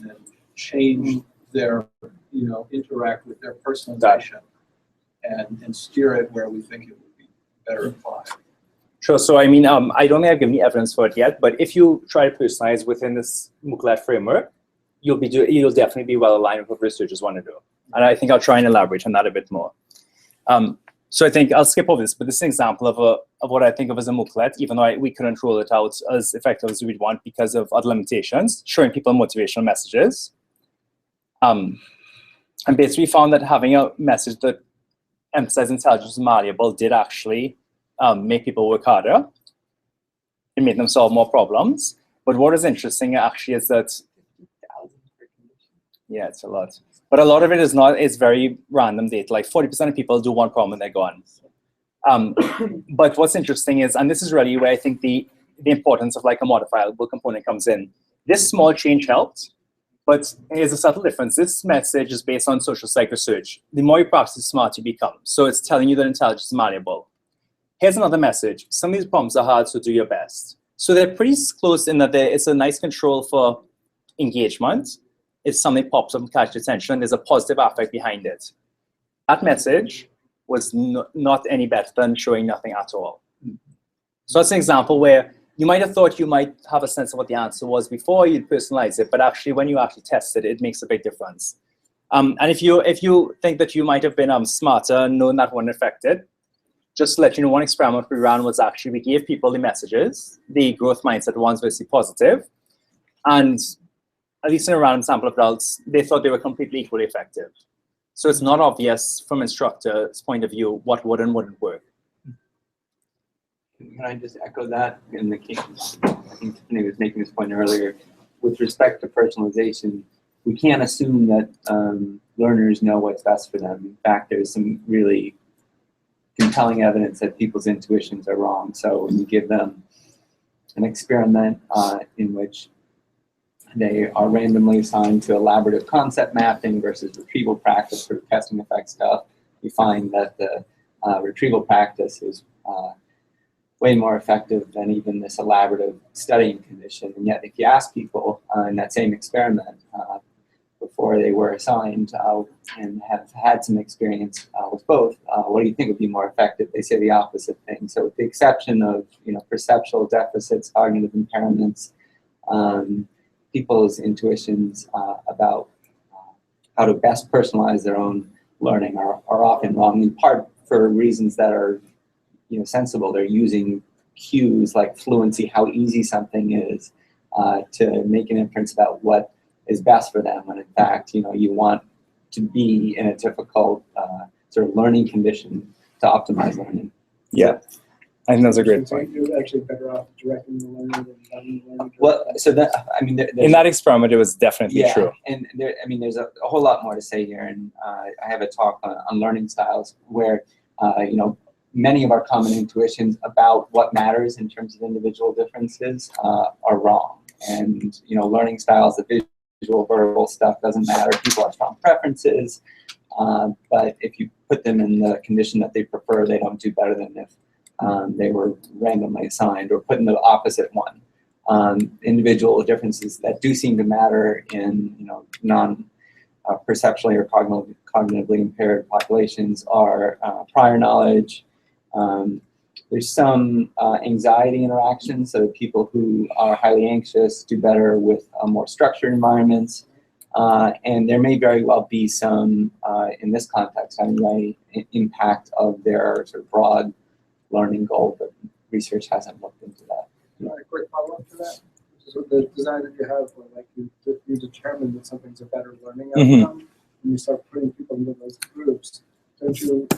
then change their interact with their personalization and steer it where we think it would be better applied. Sure. So I mean, I don't think I've given you evidence for it yet, but if you try to personalize within this MOOClet framework, you'll definitely be well aligned with what researchers want to do. And I think I'll try and elaborate on that a bit more. So I think I'll skip over this, but this is an example of what I think of as a MOOClet, even though we couldn't roll it out as effective as we'd want because of other limitations, showing people motivational messages. And basically found that having a message that emphasized intelligence is malleable did actually make people work harder. It made them solve more problems. But what is interesting actually is that, yeah, it's a lot. But a lot of it is very random data. Like 40% of people do one problem and they're gone. But what's interesting is, and this is really where I think the importance of like a modifiable component comes in. This small change helped, but here's a subtle difference. This message is based on social psych research. The more you practice, the smarter you become. So it's telling you that intelligence is malleable. Here's another message. Some of these problems are hard, so do your best. So they're pretty close in that it's a nice control for engagement. If something pops up and catches attention, there's a positive affect behind it. That message was not any better than showing nothing at all. So that's an example where you might have thought you might have a sense of what the answer was before you'd personalize it, but actually when you actually test it, it makes a big difference. And if you think that you might have been smarter and known that wouldn't affect it, just to let you know, one experiment we ran was actually we gave people the messages, the growth mindset ones, basically positive, and at least in a random sample of adults, they thought they were completely equally effective. So it's not obvious from instructor's point of view what would and wouldn't work. Can I just echo that? In the case, I think Tiffany was making this point earlier. With respect to personalization, we can't assume that learners know what's best for them. In fact, there's some really compelling evidence that people's intuitions are wrong. So when you give them an experiment in which they are randomly assigned to elaborative concept mapping versus retrieval practice for testing effect stuff, you find that the retrieval practice is way more effective than even this elaborative studying condition. And yet if you ask people in that same experiment before they were assigned and have had some experience with both, what do you think would be more effective? They say the opposite thing. So with the exception of perceptual deficits, cognitive impairments, people's intuitions about how to best personalize their own learning are often wrong, in part for reasons that are sensible. They're using cues like fluency, how easy something is, to make an inference about what is best for them, when in fact, you want to be in a difficult sort of learning condition to optimize learning. Yeah, I think that's a great point. You're actually better off directing the learner than having the learner. Well, so that, I mean, in that experiment, it was definitely yeah, true. And there's a whole lot more to say here, and I have a talk on learning styles where, many of our common intuitions about what matters in terms of individual differences are wrong. And, learning styles, the visual, verbal stuff doesn't matter. People have strong preferences, but if you put them in the condition that they prefer, they don't do better than if they were randomly assigned or put in the opposite one. Individual differences that do seem to matter in, non-perceptually or cognitively impaired populations are prior knowledge. There's some anxiety interactions, so people who are highly anxious do better with more structured environments. And there may very well be some, in this context anyway, impact of their sort of broad learning goal, but research hasn't looked into that. A quick follow-up to that, which is with the design that you have, where like you determine that something's a better learning outcome, and you start putting people into those groups. Don't you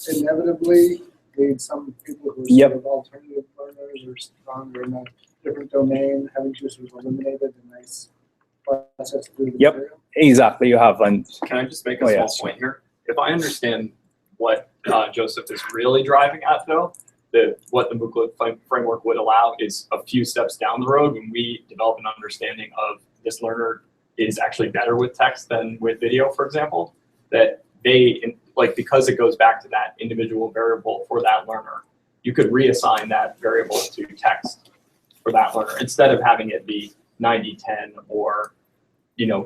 inevitably lead some people who are sort of alternative learners or stronger in a different domain, having to sort of eliminate the nice process through the material? Exactly. You have one. Can I just make a small point here? If I understand what Joseph is really driving at, though, what the MOOClet framework would allow is a few steps down the road when we develop an understanding of this learner is actually better with text than with video, for example, that they, because it goes back to that individual variable for that learner, you could reassign that variable to text for that learner instead of having it be 90-10 or,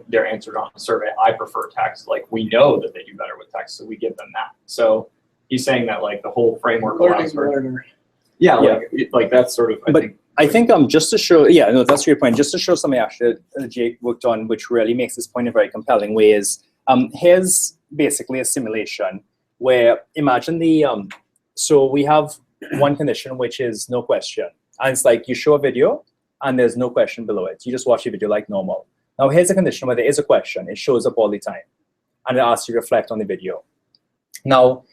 they're answered on a survey. I prefer text. We know that they do better with text, so we give them that. So he's saying that the whole framework allows for learner. That's sort of I think just to show, that's your point. Just to show something actually Jake worked on, which really makes this point in a very compelling way, is here's basically a simulation where imagine so we have one condition which is no question, and it's like you show a video and there's no question below it. You just watch the video like normal. Now here's a condition where there is a question. It shows up all the time, and it asks you to reflect on the video. Now,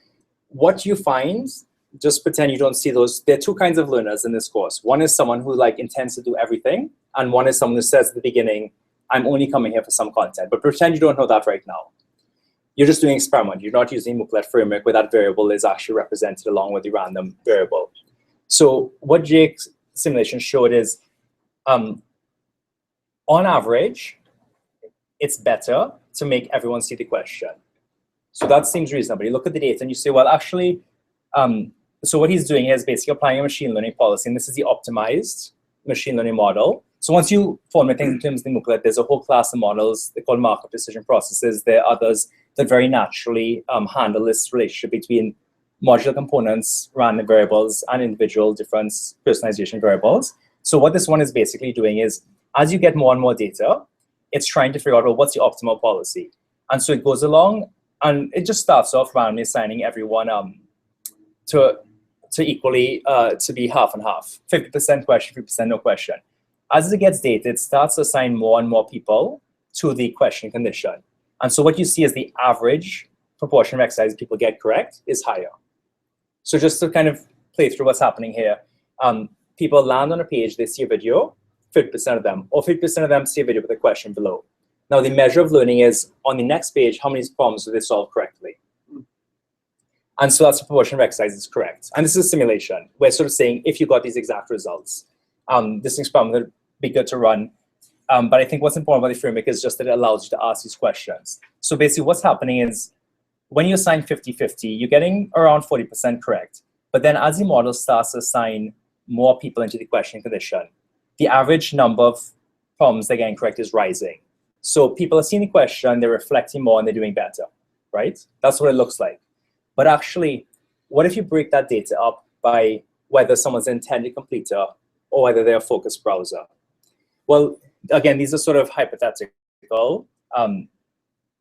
what you find, just pretend you don't see those. There are two kinds of learners in this course. One is someone who intends to do everything, and one is someone who says at the beginning, I'm only coming here for some content. But pretend you don't know that right now. You're just doing an experiment. You're not using MOOClet Framework where that variable is actually represented along with the random variable. So what Jake's simulation showed is, on average, it's better to make everyone see the question. So that seems reasonable. You look at the data and you say, well, actually, so what he's doing is basically applying a machine learning policy, and this is the optimized machine learning model. So once you formulate things in terms of the MOOClet, there's a whole class of models. They're called markup decision processes. There are others that very naturally handle this relationship between modular components, random variables, and individual difference personalization variables. So what this one is basically doing is, as you get more and more data, it's trying to figure out, well, what's the optimal policy? And so it goes along, and it just starts off randomly assigning everyone to equally to be half and half, 50% question, 50% no question. As it gets data, it starts to assign more and more people to the question condition. And so what you see is the average proportion of exercises people get correct is higher. So just to kind of play through what's happening here, people land on a page, they see a video, 50% of them, or 50% of them see a video with a question below. Now the measure of learning is on the next page, how many problems do they solve correctly? And so that's the proportion of exercises correct. And this is a simulation. We're sort of saying if you got these exact results, this experiment would be good to run. But I think what's important about the framework is just that it allows you to ask these questions. So basically what's happening is when you assign 50-50, you're getting around 40% correct. But then as the model starts to assign more people into the question condition, the average number of problems they're getting correct is rising. So people are seeing the question, they're reflecting more, and they're doing better, right? That's what it looks like. But actually, what if you break that data up by whether someone's an intended completer or whether they're a focused browser? Well, again, these are sort of hypothetical. And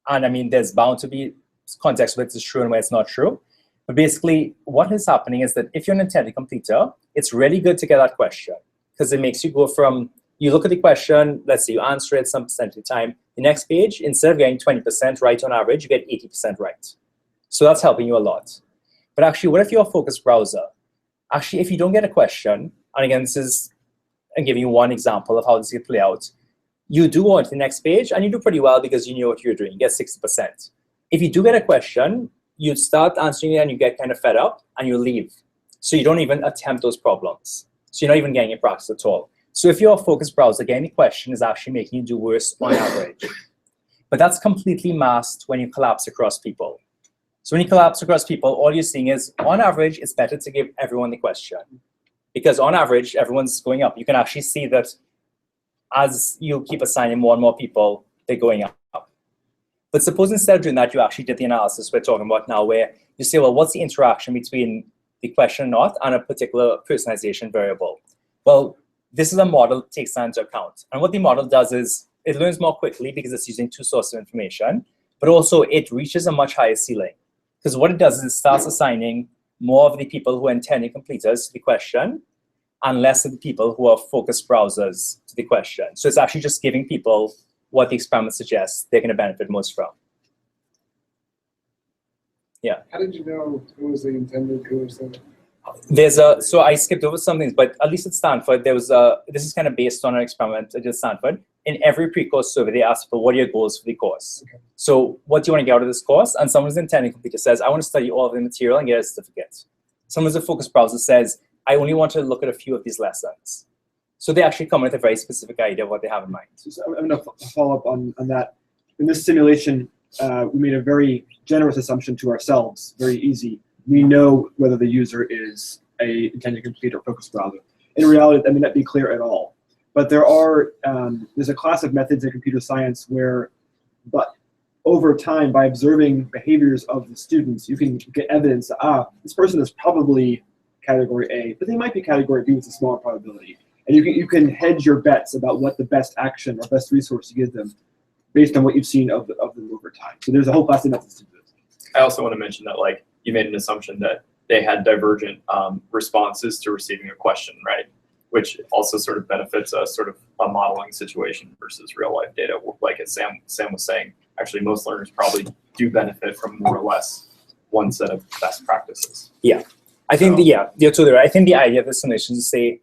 I mean, there's bound to be context where it's true and where it's not true. But basically, what is happening is that if you're an intended completer, it's really good to get that question because it makes you go from, you look at the question, let's say you answer it some percent of the time. The next page, instead of getting 20% right on average, you get 80% right. So that's helping you a lot. But actually, what if you're a focused browser? Actually, if you don't get a question, and again, I'm giving you one example of how this can play out, you do go on to the next page, and you do pretty well because you knew what you're doing. You get 60%. If you do get a question, you start answering it, and you get kind of fed up, and you leave. So you don't even attempt those problems. So you're not even getting any practice at all. So if you're a focused browser, getting the question is actually making you do worse on average. But that's completely masked when you collapse across people. So when you collapse across people, all you're seeing is, on average, it's better to give everyone the question. Because on average, everyone's going up. You can actually see that as you keep assigning more and more people, they're going up. But suppose instead of doing that, you actually did the analysis we're talking about now, where you say, well, what's the interaction between the question or not and a particular personalization variable? Well, this is a model that takes that into account. And what the model does is it learns more quickly because it's using two sources of information, but also it reaches a much higher ceiling. Because what it does is it starts assigning more of the people who are intended completers to the question and less of the people who are focused browsers to the question. So it's actually just giving people what the experiment suggests they're going to benefit most from. Yeah. How did you know who was the intended, who was the... So I skipped over some things, but at least at Stanford, this is kind of based on an experiment I did at Stanford. In every pre-course survey, they ask for what are your goals for the course. Okay. So what do you want to get out of this course? And someone's intended completer says, I want to study all of the material and get a certificate. Someone's a focused browser says, I only want to look at a few of these lessons. So they actually come with a very specific idea of what they have in mind. So I'm going to follow up on that. In this simulation, we made a very generous assumption to ourselves, very easy. We know whether the user is a intended completer or focused browser. In reality, that may not be clear at all. But there's a class of methods in computer science where, but over time, by observing behaviors of the students, you can get evidence that, this person is probably category A, but they might be category B with a smaller probability. And you can hedge your bets about what the best action or best resource to give them based on what you've seen of them over time. So there's a whole class of methods to do this. I also want to mention that, like, you made an assumption that they had divergent responses to receiving a question, right? Which also sort of benefits a sort of a modeling situation versus real life data. Like as Sam was saying, actually most learners probably do benefit from more or less one set of best practices. Yeah, I think you're totally right. I think the idea of the simulation is to say,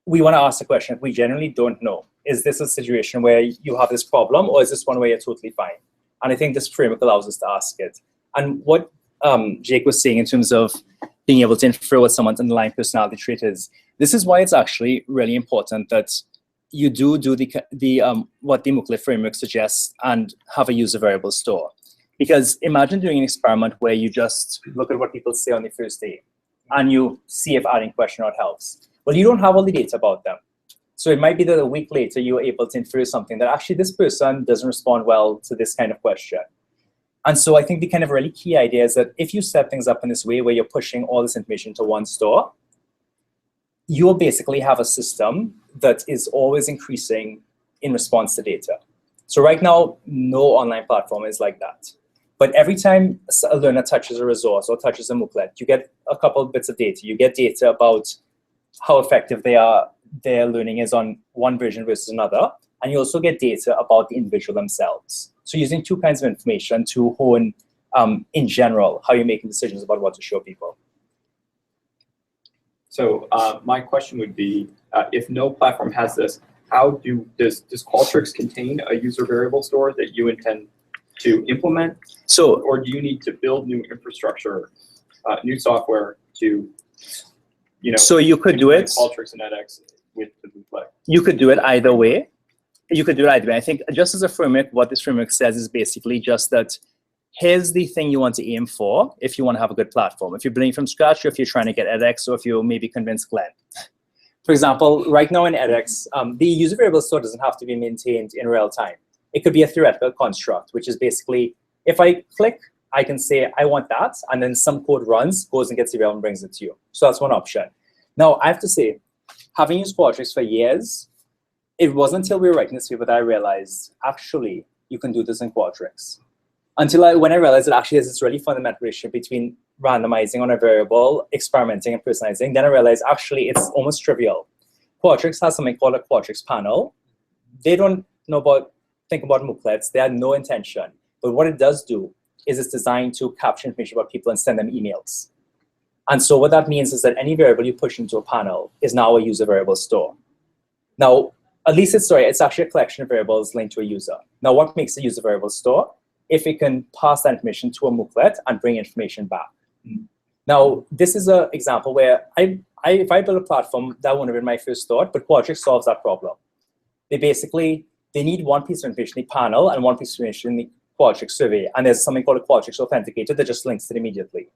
we want to ask the question if we generally don't know. Is this a situation where you have this problem, or is this one where you're totally fine? And I think this framework allows us to ask it. And what Jake was saying in terms of being able to infer what someone's underlying personality trait is, this is why it's actually really important that you do what the MOOClet framework suggests and have a user variable store. Because imagine doing an experiment where you just look at what people say on the first day and you see if adding question or not helps. Well, you don't have all the data about them. So it might be that a week later you're able to infer something that actually this person doesn't respond well to this kind of question. And so I think the kind of really key idea is that if you set things up in this way where you're pushing all this information to one store, you'll basically have a system that is always increasing in response to data. So right now, no online platform is like that. But every time a learner touches a resource or touches a MOOClet, you get a couple of bits of data. You get data about how effective their learning is on one version versus another. and you also get data about the individual themselves. So using two kinds of information to hone, in general, how you're making decisions about what to show people. So my question would be, if no platform has this, how does Qualtrics contain a user variable store that you intend to implement? So, or do you need to build new infrastructure, new software to, so you could do it. Qualtrics and edX with the MOOClet? You could do it either way. I think just as a framework, what this framework says is basically just that here's the thing you want to aim for if you want to have a good platform. If you're building from scratch, or if you're trying to get edX, or if you maybe convince Glenn. For example, right now in edX, the user variable store doesn't have to be maintained in real time. It could be a theoretical construct, which is basically, if I click, I can say, I want that, and then some code runs, goes and gets the variable and brings it to you. So that's one option. Now, I have to say, having used Qualtrics for years, it wasn't until we were writing this paper that I realized, actually, you can do this in Qualtrics. When I realized that actually there's this really fundamental relationship between randomizing on a variable, experimenting, and personalizing, then I realized actually it's almost trivial. Qualtrics has something called a Qualtrics panel. They don't think about mooklets. They had no intention. But what it does do is it's designed to capture information about people and send them emails. And so what that means is that any variable you push into a panel is now a user variable store. Now, at least it's actually a collection of variables linked to a user. Now, what makes a user variable store? If it can pass that information to a mooklet and bring information back. Now, this is an example where if I build a platform, that wouldn't have been my first thought, but Qualtrics solves that problem. They need one piece of information in the panel and one piece of information in the Qualtrics survey, and there's something called a Qualtrics authenticator that just links it immediately.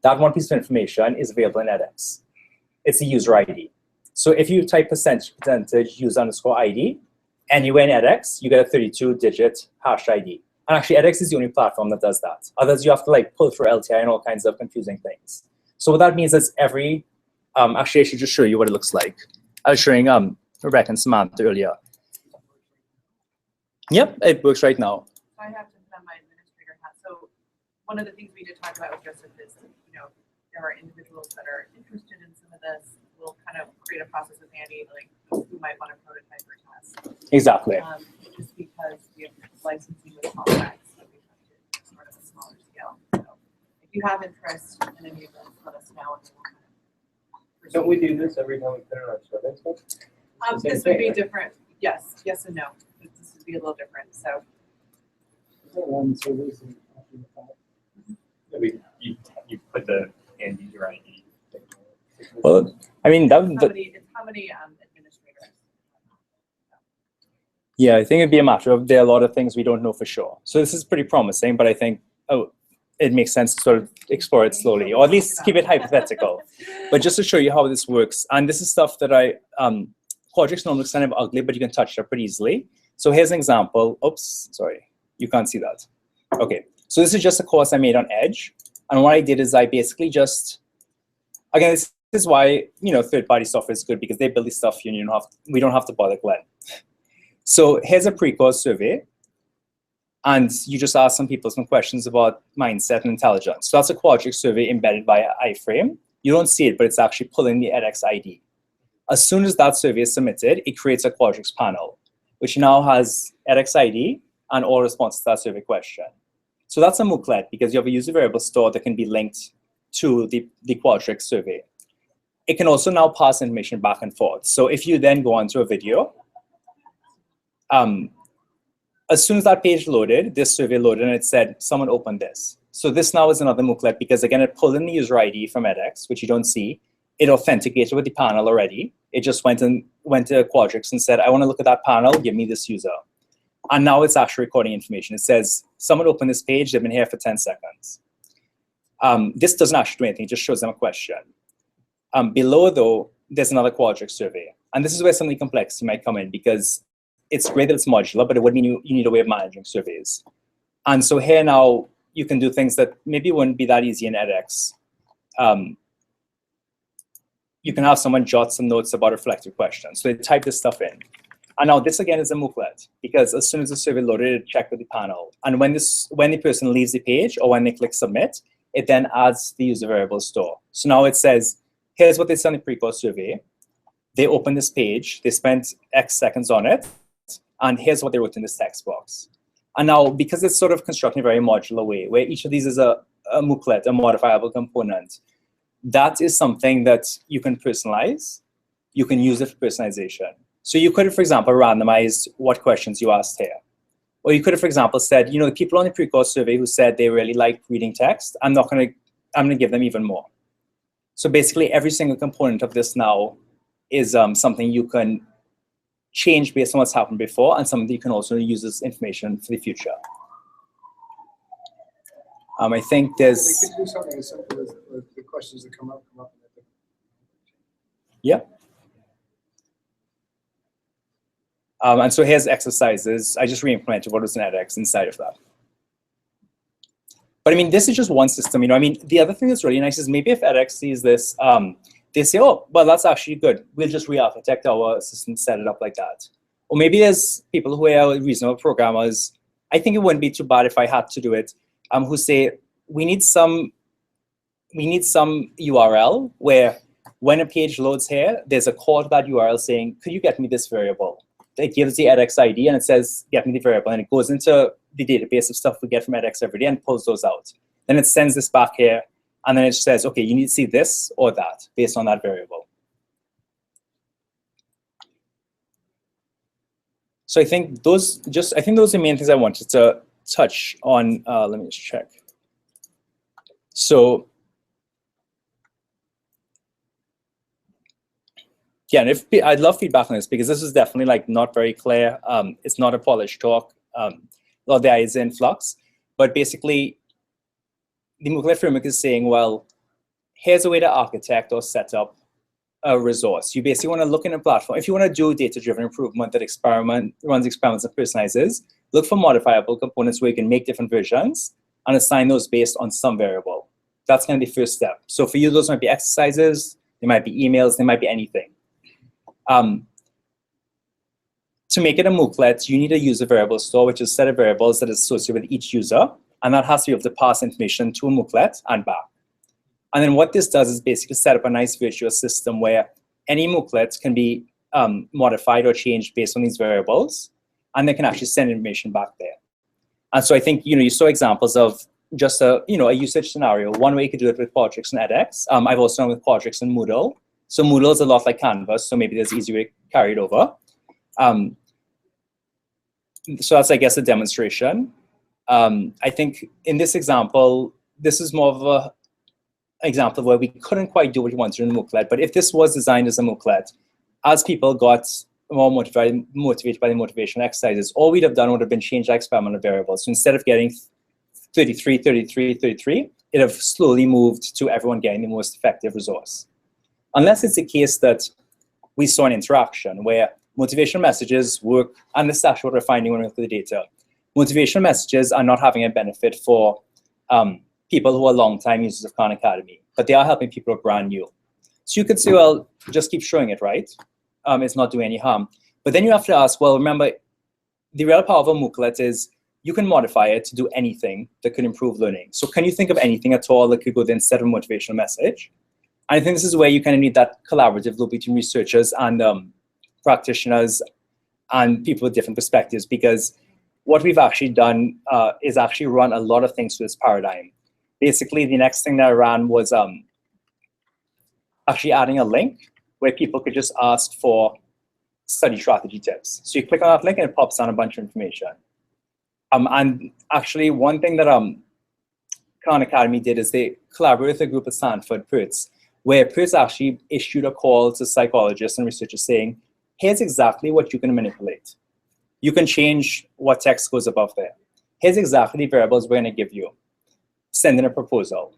That one piece of information is available in edX. It's the user ID. So if you type percentage user_ID anywhere in edX, you get a 32-digit hash ID. And actually, edX is the only platform that does that. Others, you have to pull through LTI and all kinds of confusing things. So what that means is actually, I should just show you what it looks like. I was showing Rebecca and Samantha earlier. Yep, it works right now. I have to put on my administrator hat. So one of the things we did talk about with Joseph is, there are individuals that are interested in some of this. We'll kind of create a process with Andy, who might want to prototype or test. Exactly. Just because we have licensing with contracts, so we have to sort of a smaller scale. So if you have interest in any of them, let us know. Don't we do this every time we put in our survey stuff? This would be different. Yes and no. This would be a little different. So. You put the end user ID. Well, I mean, how many administrators? Yeah, I think it'd be a matter of there are a lot of things we don't know for sure. So this is pretty promising, but I think it makes sense to sort of explore it slowly, or at least keep it hypothetical. But just to show you how this works, and this is stuff that Qualtrics normally looks kind of ugly, but you can touch it up pretty easily. So here's an example. Oops, sorry, you can't see that. Okay, so this is just a course I made on Edge. And what I did is I basically just, again, this is why third-party software is good, because they build this stuff we don't have to bother Glenn. So here's a pre-course survey, and you just ask some people some questions about mindset and intelligence. So that's a Qualtrics survey embedded by iframe. You don't see it, but it's actually pulling the edX ID. As soon as that survey is submitted, it creates a Qualtrics panel, which now has edX ID and all responses to that survey question. So that's a mooklet, because you have a user variable store that can be linked to the Qualtrics survey. It can also now pass information back and forth. So if you then go onto a video, as soon as that page loaded, this survey loaded, and it said, someone opened this. So this now is another mooklet, because again, it pulled in the user ID from edX, which you don't see. It authenticated with the panel already. It just went to Qualtrics and said, I want to look at that panel, give me this user. And now it's actually recording information. It says, someone opened this page, they've been here for 10 seconds. This doesn't actually do anything, it just shows them a question. Below, though, there's another Qualtrics survey. And this is where some of the complexity might come in, because it's great that it's modular, but it would mean you need a way of managing surveys. And so here now, you can do things that maybe wouldn't be that easy in edX. You can have someone jot some notes about reflective questions. So they type this stuff in. And now this again is a mooklet, because as soon as the survey loaded, it checked with the panel. And when the person leaves the page or when they click submit, it then adds the user variable store. So now it says, here's what they said in the pre-course survey. They opened this page, they spent X seconds on it, and here's what they wrote in this text box. And now, because it's sort of constructed in a very modular way, where each of these is a mooclet, a modifiable component, that is something that you can personalize. You can use it for personalization. So you could have, for example, randomized what questions you asked here. Or you could have, for example, said, the people on the pre-course survey who said they really like reading text, I'm going to give them even more. So basically, every single component of this now is something you can change based on what's happened before, and something you can also use as information for the future. I think there's... We could do something as simple as the questions that come up. Yeah. And so here's exercises. I just re-implemented what was in edX inside of that. But I mean, this is just one system. The other thing that's really nice is maybe if edX sees this, they say, oh, well, that's actually good. We'll just re-architect our system, set it up like that. Or maybe there's people who are reasonable programmers. I think it wouldn't be too bad if I had to do it, who say, we need some URL where when a page loads here, there's a call to that URL saying, could you get me this variable? It gives the edX ID and it says, get me the variable. And it goes into the database of stuff we get from edX every day and pulls those out. Then it sends this back here. And then it says, OK, you need to see this or that based on that variable. So I think those are the main things I wanted to touch on. Let me just check. So yeah, and I'd love feedback on this because this is definitely not very clear. It's not a polished talk. A lot of the ideas are in flux, but basically, the MOOClet framework is saying, well, here's a way to architect or set up a resource. You basically want to look in a platform. If you want to do data-driven improvement that runs experiments and personalizes, look for modifiable components where you can make different versions and assign those based on some variable. That's going to be the first step. So for you, those might be exercises, they might be emails, they might be anything. To make it a mooclet, you need a user variable store, which is a set of variables that is associated with each user, and that has to be able to pass information to a mooclet and back. And then what this does is basically set up a nice virtuous system where any mooclet can be modified or changed based on these variables, and they can actually send information back there. And so I think you saw examples of just a usage scenario. One way you could do it with Qualtrics and edX. I've also done with Qualtrics and Moodle. So Moodle is a lot like Canvas, so maybe there's an easy way to carry it over. So that's, I guess, a demonstration. I think in this example, this is more of an example where we couldn't quite do what we wanted in the mooclet. But if this was designed as a mooclet, as people got more motivated by the motivational exercises, all we'd have done would have been change our experimental variables. So instead of getting 33, 33, 33, it'd have slowly moved to everyone getting the most effective resource. Unless it's the case that we saw an interaction where motivational messages work, and this is actually what we're finding when we look at the data. Motivational messages are not having a benefit for people who are long-time users of Khan Academy, but they are helping people who are brand new. So you could say, well, just keep showing it, right? It's not doing any harm. But then you have to ask, well, remember, the real power of a mooclet is you can modify it to do anything that could improve learning. So can you think of anything at all that could go there instead of a motivational message? And I think this is where you kind of need that collaborative loop between researchers and practitioners and people with different perspectives, because what we've actually done is actually run a lot of things through this paradigm. Basically, the next thing that I ran was actually adding a link where people could just ask for study strategy tips. So you click on that link and it pops down a bunch of information. And actually, one thing that Khan Academy did is they collaborated with a group at Stanford, PERTS, where PERTS actually issued a call to psychologists and researchers saying, here's exactly what you can manipulate. You can change what text goes above there. Here's exactly the variables we're going to give you. Send in a proposal.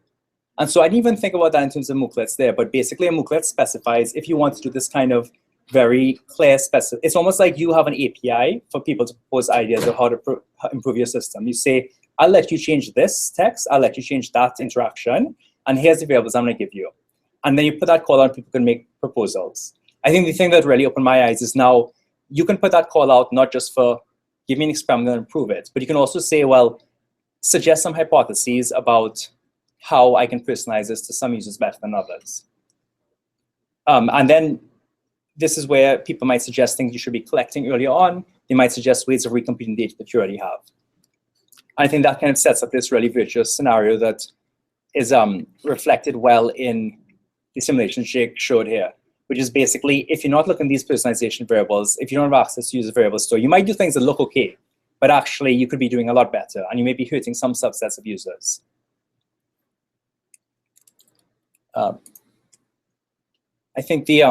And so I didn't even think about that in terms of MOOClets there, but basically a MOOClet specifies if you want to do this kind of very clear specific. It's almost like you have an API for people to propose ideas of how to improve your system. You say, I'll let you change this text, I'll let you change that interaction, and here's the variables I'm going to give you. And then you put that call out, people can make proposals. I think the thing that really opened my eyes is now you can put that call out not just for give me an experiment and improve it, but you can also say, well, suggest some hypotheses about how I can personalize this to some users better than others. And then this is where people might suggest things you should be collecting earlier on. They might suggest ways of recomputing data that you already have. I think that kind of sets up this really virtuous scenario that is reflected well in the simulation Jake showed here, which is basically, if you're not looking at these personalization variables, if you don't have access to user variable store, you might do things that look okay, but actually you could be doing a lot better, and you may be hurting some subsets of users. I think the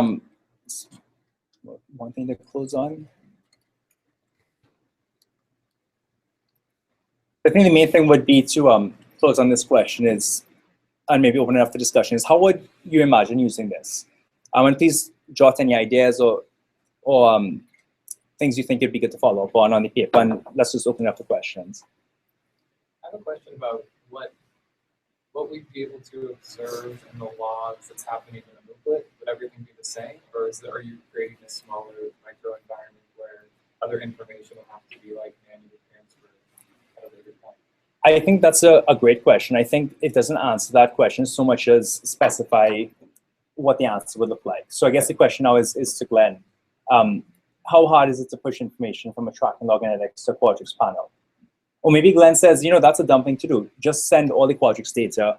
one thing to close on. I think the main thing would be to close on this question is, and maybe open it up for discussion, is how would you imagine using this? And please jot any ideas or things you think would be good to follow up on the paper, and let's just open it up for questions. I have a question about what we'd be able to observe in the logs that's happening in a mooclet. Would everything be the same, or are you creating a smaller micro environment where other information will have to be like manually transferred at a later point? I think that's a great question. I think it doesn't answer that question so much as specify what the answer would look like. So I guess the question now is to Glenn. How hard is it to push information from a tracking log in edX to a Qualtrics panel? Or maybe Glenn says, that's a dumb thing to do. Just send all the Qualtrics data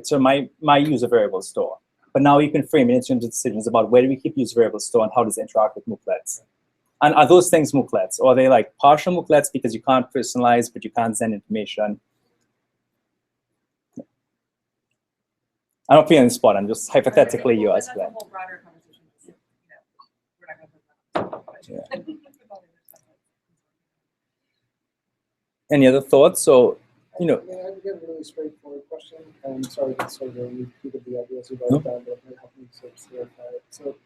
to my user variable store. But now you can frame it into decisions about where do we keep user variable store and how does it interact with mooklets. And are those things mooklets? Or are they like partial mooklets because you can't personalize, but you can't send information? I don't feel on the spot. I'm just hypothetically you ask Glenn. That's a whole broader conversation. We're not going to put that on. Any other thoughts? So, I mean, I get a really straightforward question, and sorry to sort of repeat the ideas you wrote down, but it might help me sort of clarify it. So,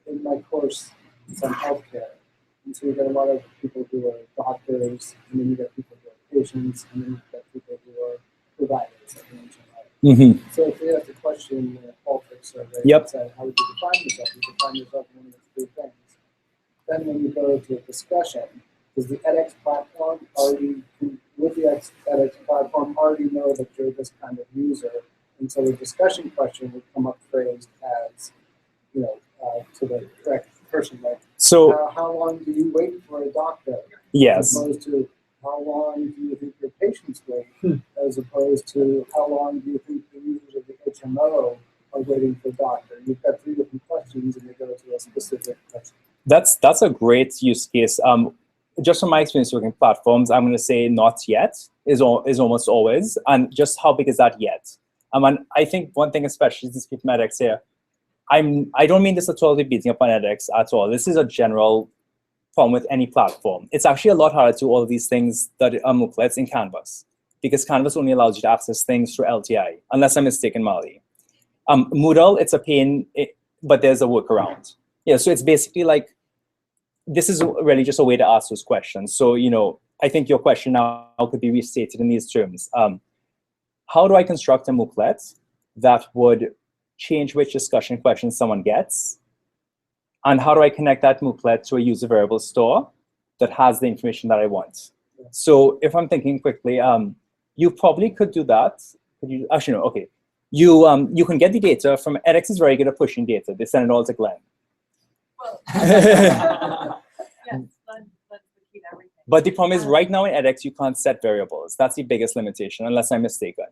in my course, it's on healthcare, and so you get a lot of people who are doctors, and then you get people who are patients, and then you get people who are providers, like you mentioned. Mm-hmm. So, if we have the question in a Qualtrics survey, yep. Said, how would you define yourself? You define yourself in one of those three things. Then, when you go to a discussion, does the edX platform already, with the edX platform, already know that you're this kind of user? And so the discussion question would come up phrased as, to the correct person, like, so how long do you wait for a doctor? Yes. As opposed to, how long do you think your patients wait? As opposed to, how long do you think the users of the HMO are waiting for a doctor? You've got three different questions, and they go to a specific question. That's a great use case. Just from my experience working platforms, I'm going to say not yet is almost always. And just how big is that yet? And I think one thing, especially to speak from edX here, I don't mean this at all to be beating up on edX at all. This is a general problem with any platform. It's actually a lot harder to do all of these things that are mooklets in Canvas, because Canvas only allows you to access things through LTI, unless I'm mistaken, Mali. Moodle, it's a pain, but there's a workaround. Yeah, so it's basically like, this is really just a way to ask those questions. So, I think your question now could be restated in these terms. How do I construct a mooklet that would change which discussion questions someone gets? And how do I connect that mooklet to a user variable store that has the information that I want? So if I'm thinking quickly, you probably could do that. Could you? Actually, no, okay. You can get the data from, edX is very good at pushing data. They send it all to Glenn. Well, yes, let's keep everything. But the problem is right now in edX, you can't set variables. That's the biggest limitation, unless I'm mistaken.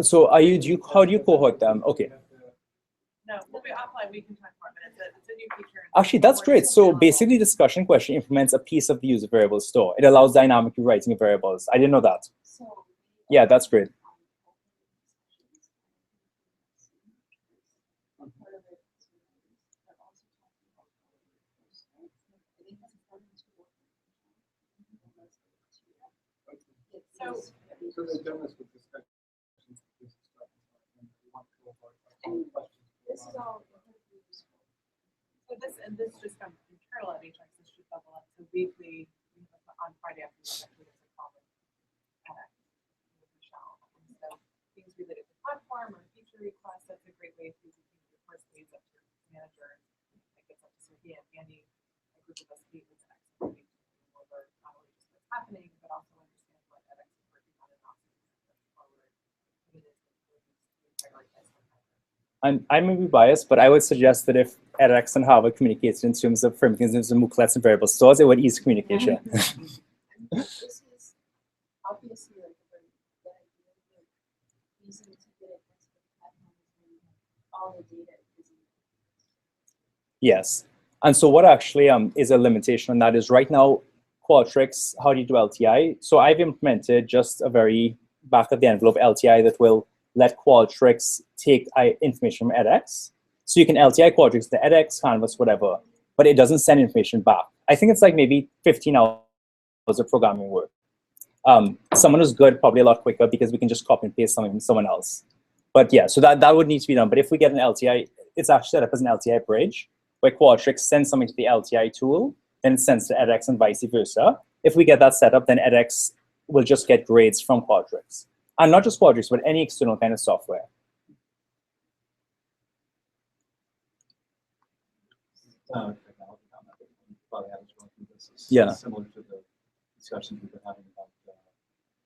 So how do you cohort them? Okay. No, we'll be offline. We can talk more, but it's a new feature. Actually, that's great. So basically, discussion question implements a piece of the user variable store. It allows dynamic rewriting of variables. I didn't know that. Yeah, that's great. So they've done this with discussions. This is all. So this just comes internal at HX. This should bubble up. So weekly, on Friday afternoon, there's a call with Michelle. And so things related to platform or feature requests, that's a great way to the first leads up to your manager. That gets up to Sophia and I may be biased, but I would suggest that if edX and Harvard communicated in terms of frameworks in terms of moooclets and variable stores, it would ease communication. This is obviously like a very good idea, but easy to get it all the data is Yes. And so what actually is a limitation on that is right now, Qualtrics, how do you do LTI? So I've implemented just a very back of the envelope LTI that will let Qualtrics take information from edX. So you can LTI Qualtrics to edX, Canvas, whatever, but it doesn't send information back. I think it's like maybe 15 hours of programming work. Someone who's good, probably a lot quicker because we can just copy and paste something from someone else. But yeah, so that would need to be done. But if we get an LTI, it's actually set up as an LTI bridge where Qualtrics sends something to the LTI tool, then it sends to edX and vice versa. If we get that set up, then edX will just get grades from Qualtrics. And not just Qualtrics, but any external kind of software. Technology comment that we probably have as well. This is Yeah. similar to the discussions we've been having about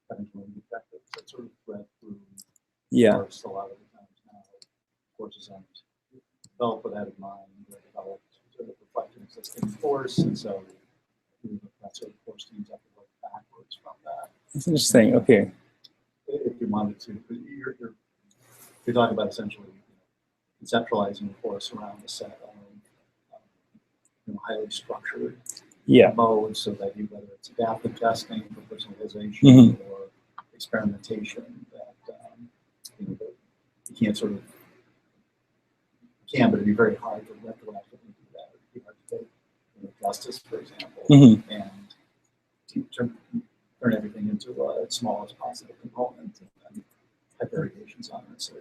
having to learn objectives that sort of thread through Yeah. course a lot of the times now. Courses aren't developed with that in mind. They're developed to reflect an existing course, and so that's sort of course teams have to work backwards from that. That's interesting. Okay. If you wanted to, you're talking about essentially conceptualizing a course around a set of highly structured modes, so that whether it's adaptive testing for personalization or experimentation, that you can't sort of but it'd be very hard to retroactively do that. It'd be hard to take justice, for example, and to turn everything into a smallest possible component and have variations on it. So